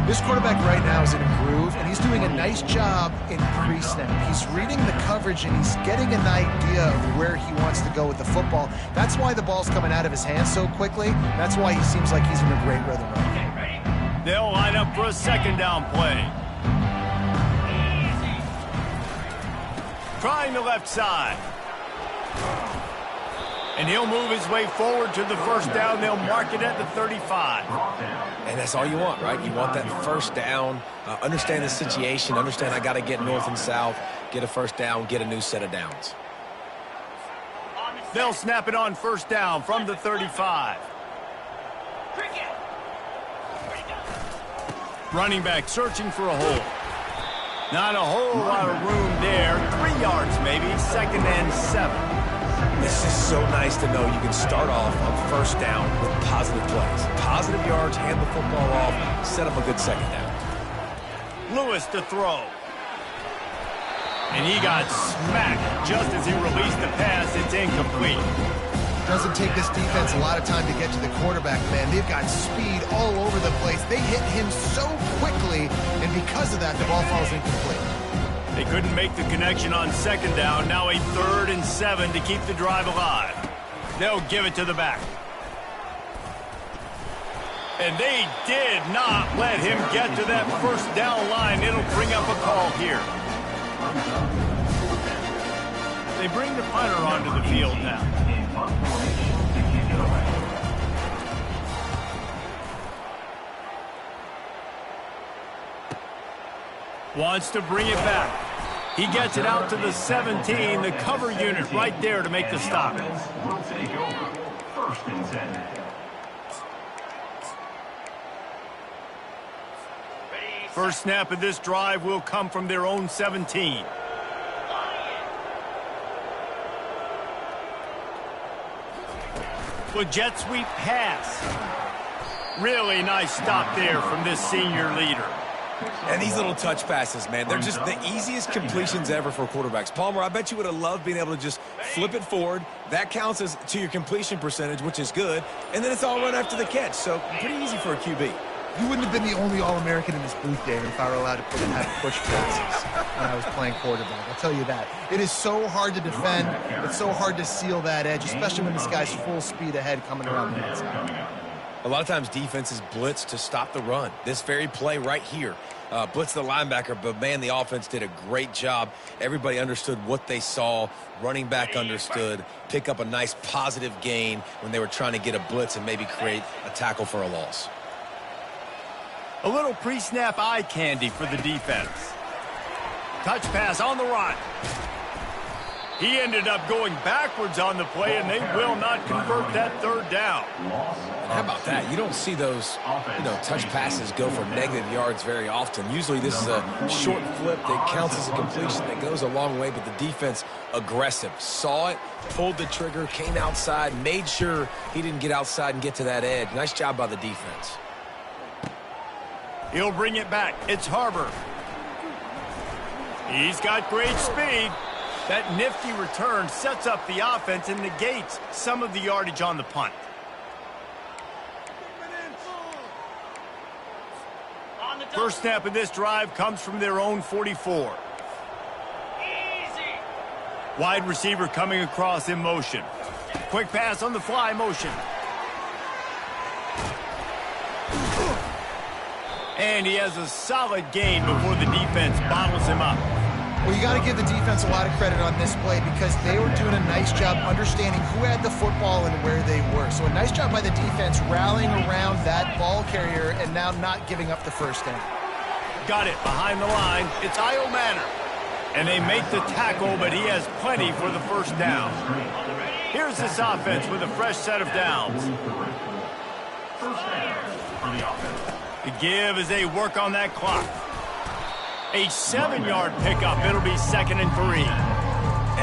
This quarterback right now is in a groove, and he's doing a nice job in pre-snap. He's reading the coverage, and he's getting an idea of where he wants to go with the football. That's why the ball's coming out of his hands so quickly. That's why he seems like he's in a great rhythm right now. They'll line up for a 2nd down play. Trying the left side. And he'll move his way forward to the 1st down. They'll mark it at the 35. And that's all you want, right? You want that 1st down, understand the situation, understand I got to get north and south, get a 1st down, get a new set of downs. They'll snap it on 1st down from the 35. Running back searching for a hole. Not a whole lot of room there. 3 yards maybe, 2nd and 7. This is so nice to know you can start off on 1st down with positive plays. Positive yards, hand the football off, set up a good 2nd down. Lewis to throw. And he got smacked just as he released the pass. It's incomplete. Doesn't take this defense a lot of time to get to the quarterback, man. They've got speed all over the place. They hit him so quickly, and because of that, the ball falls incomplete. They couldn't make the connection on second down. Now a 3rd and 7 to keep the drive alive. They'll give it to the back. And they did not let him get to that first down line. It'll bring up a call here. They bring the punter onto the field now. Wants to bring it back. He gets it out to the 17. The cover unit right there to make the stop. Will take over. 1st and 10. First snap of this drive will come from their own 17. With jet sweep pass. Really nice stop there from this senior leader. And these little touch passes, man, they're just the easiest completions ever for quarterbacks. Palmer, I bet you would have loved being able to just flip it forward. That counts as to your completion percentage, which is good. And then it's all run after the catch. So pretty easy for a QB. You wouldn't have been the only All-American in this booth, David, if I were allowed to put in have push passes when I was playing quarterback. I'll tell you that. It is so hard to defend. It's so hard to seal that edge, especially when this guy's full speed ahead coming around the inside. A lot of times defenses blitz to stop the run. This very play right here, blitz the linebacker, but man, the offense did a great job. Everybody understood what they saw. Running back understood. Pick up a nice positive gain when they were trying to get a blitz and maybe create a tackle for a loss. A little pre-snap eye candy for the defense. Touch pass on the run. He ended up going backwards on the play, and they will not convert that 3rd down. How about that? You don't see those, touch passes go for negative yards very often. Usually this is a short flip that counts as a completion that goes a long way, but the defense aggressive. Saw it, pulled the trigger, came outside, made sure he didn't get outside and get to that edge. Nice job by the defense. He'll bring it back. It's Harbor. He's got great speed. That nifty return sets up the offense and negates some of the yardage on the punt. First snap of this drive comes from their own 44. Easy. Wide receiver coming across in motion. Quick pass on the fly motion. And he has a solid gain before the defense bottles him up. Well, you got to give the defense a lot of credit on this play because they were doing a nice job understanding who had the football and where they were. So a nice job by the defense rallying around that ball carrier and now not giving up the first down. Got it behind the line. It's Io Manor. And they make the tackle, but he has plenty for the first down. Here's this offense with a fresh set of downs. First down for the offense. The give as they work on that clock. A 7-yard pickup. It'll be 2nd and 3.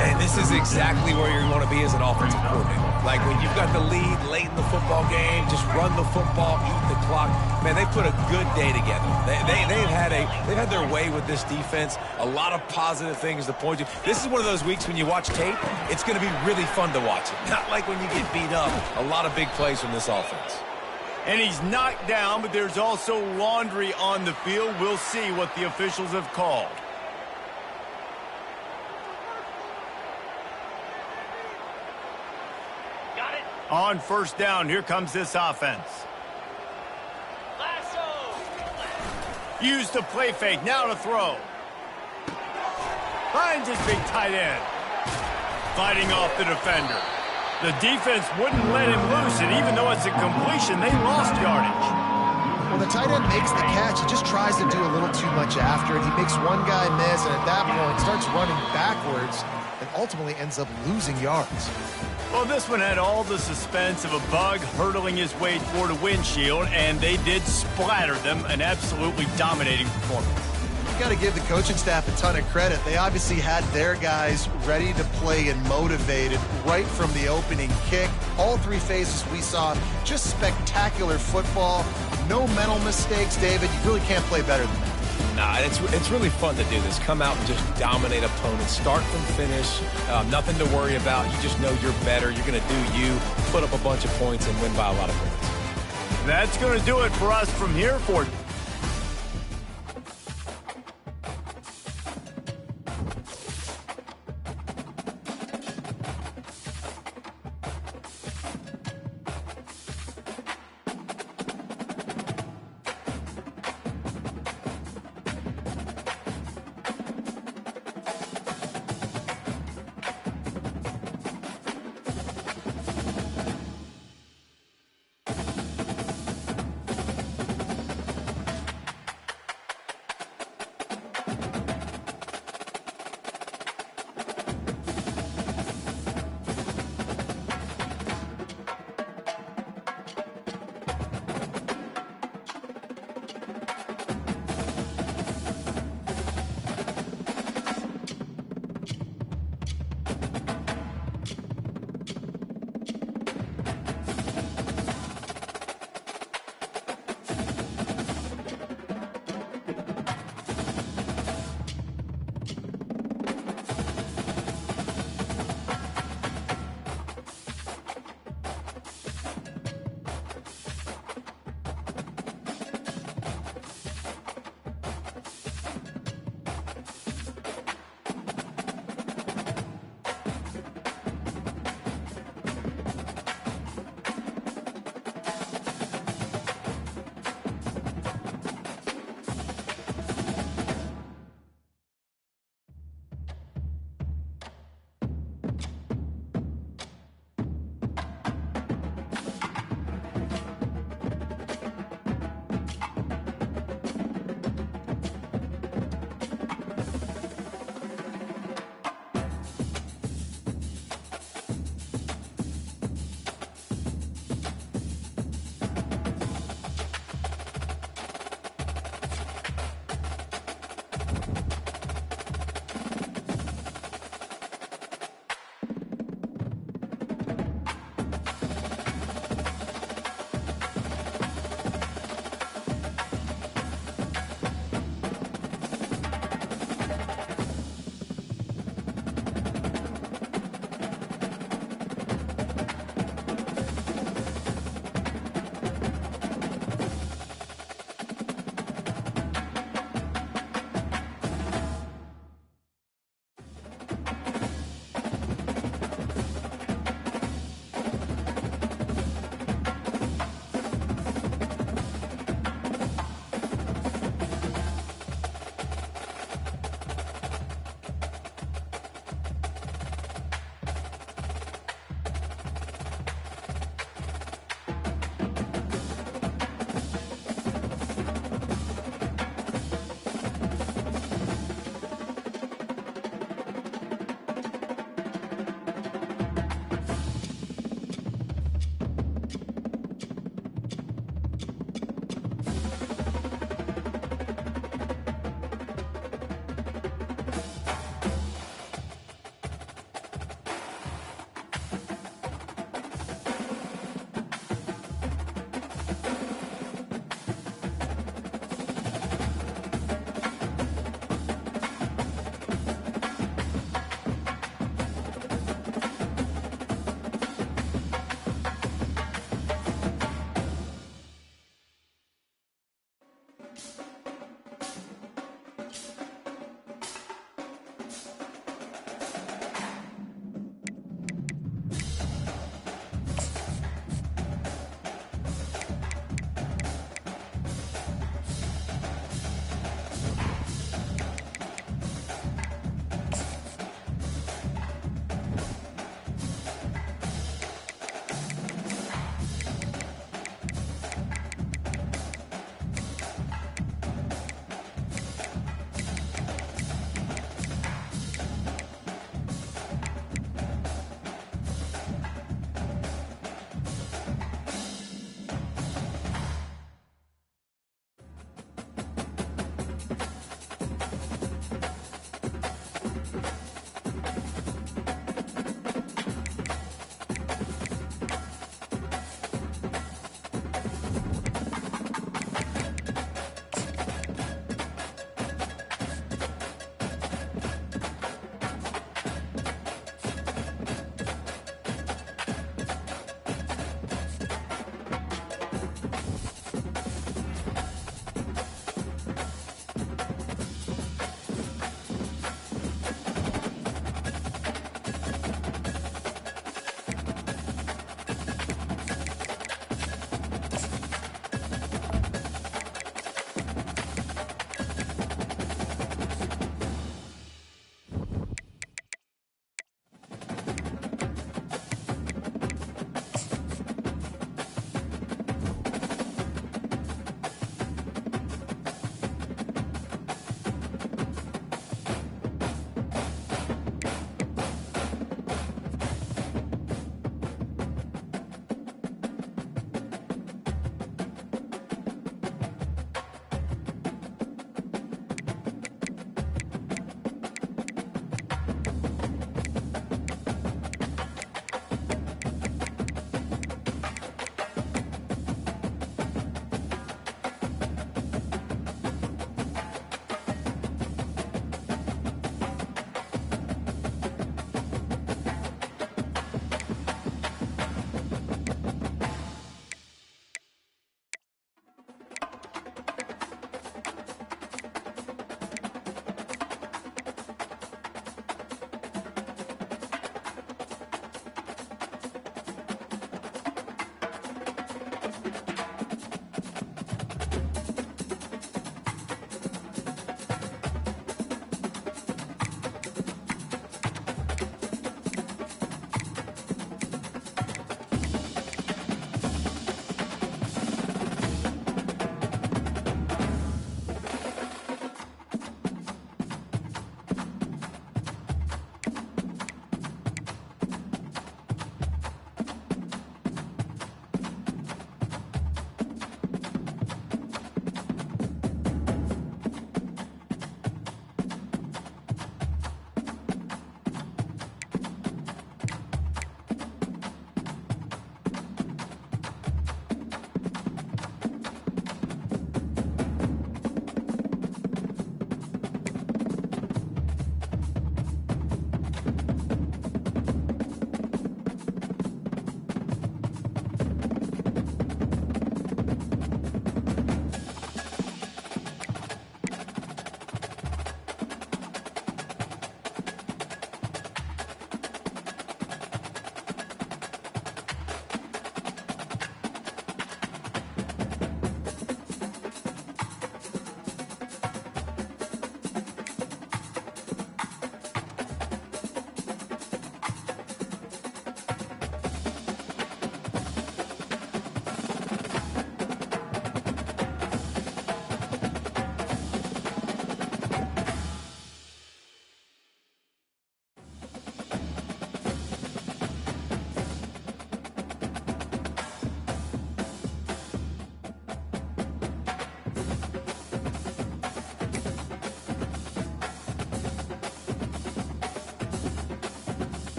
And this is exactly where you want to be as an offensive coordinator. Like when you've got the lead late in the football game, just run the football, eat the clock. Man, they put a good day together. They've had their way with this defense. A lot of positive things to point to. This is one of those weeks when you watch tape, it's going to be really fun to watch it. Not like when you get beat up. A lot of big plays from this offense. And he's knocked down, but there's also laundry on the field. We'll see what the officials have called. Got it. On first down, here comes this offense. Lasso. Use the play fake, now to throw. Finds his big tight end. Fighting off the defender. The defense wouldn't let him loose, and even though it's a completion, they lost yardage. Well, the tight end makes the catch. He just tries to do a little too much after it. He makes one guy miss, and at that point starts running backwards and ultimately ends up losing yards. Well, this one had all the suspense of a bug hurtling his way toward a windshield, and they did splatter them. An absolutely dominating performance. You got to give the coaching staff a ton of credit. They obviously had their guys ready to play and motivated right from the opening kick. All 3 phases we saw, just spectacular football. No mental mistakes, David. You really can't play better than that. It's really fun to do this. Come out and just dominate opponents, start from finish, nothing to worry about. You just know you're better. You're going to do you, put up a bunch of points, and win by a lot of points. That's going to do it for us from here for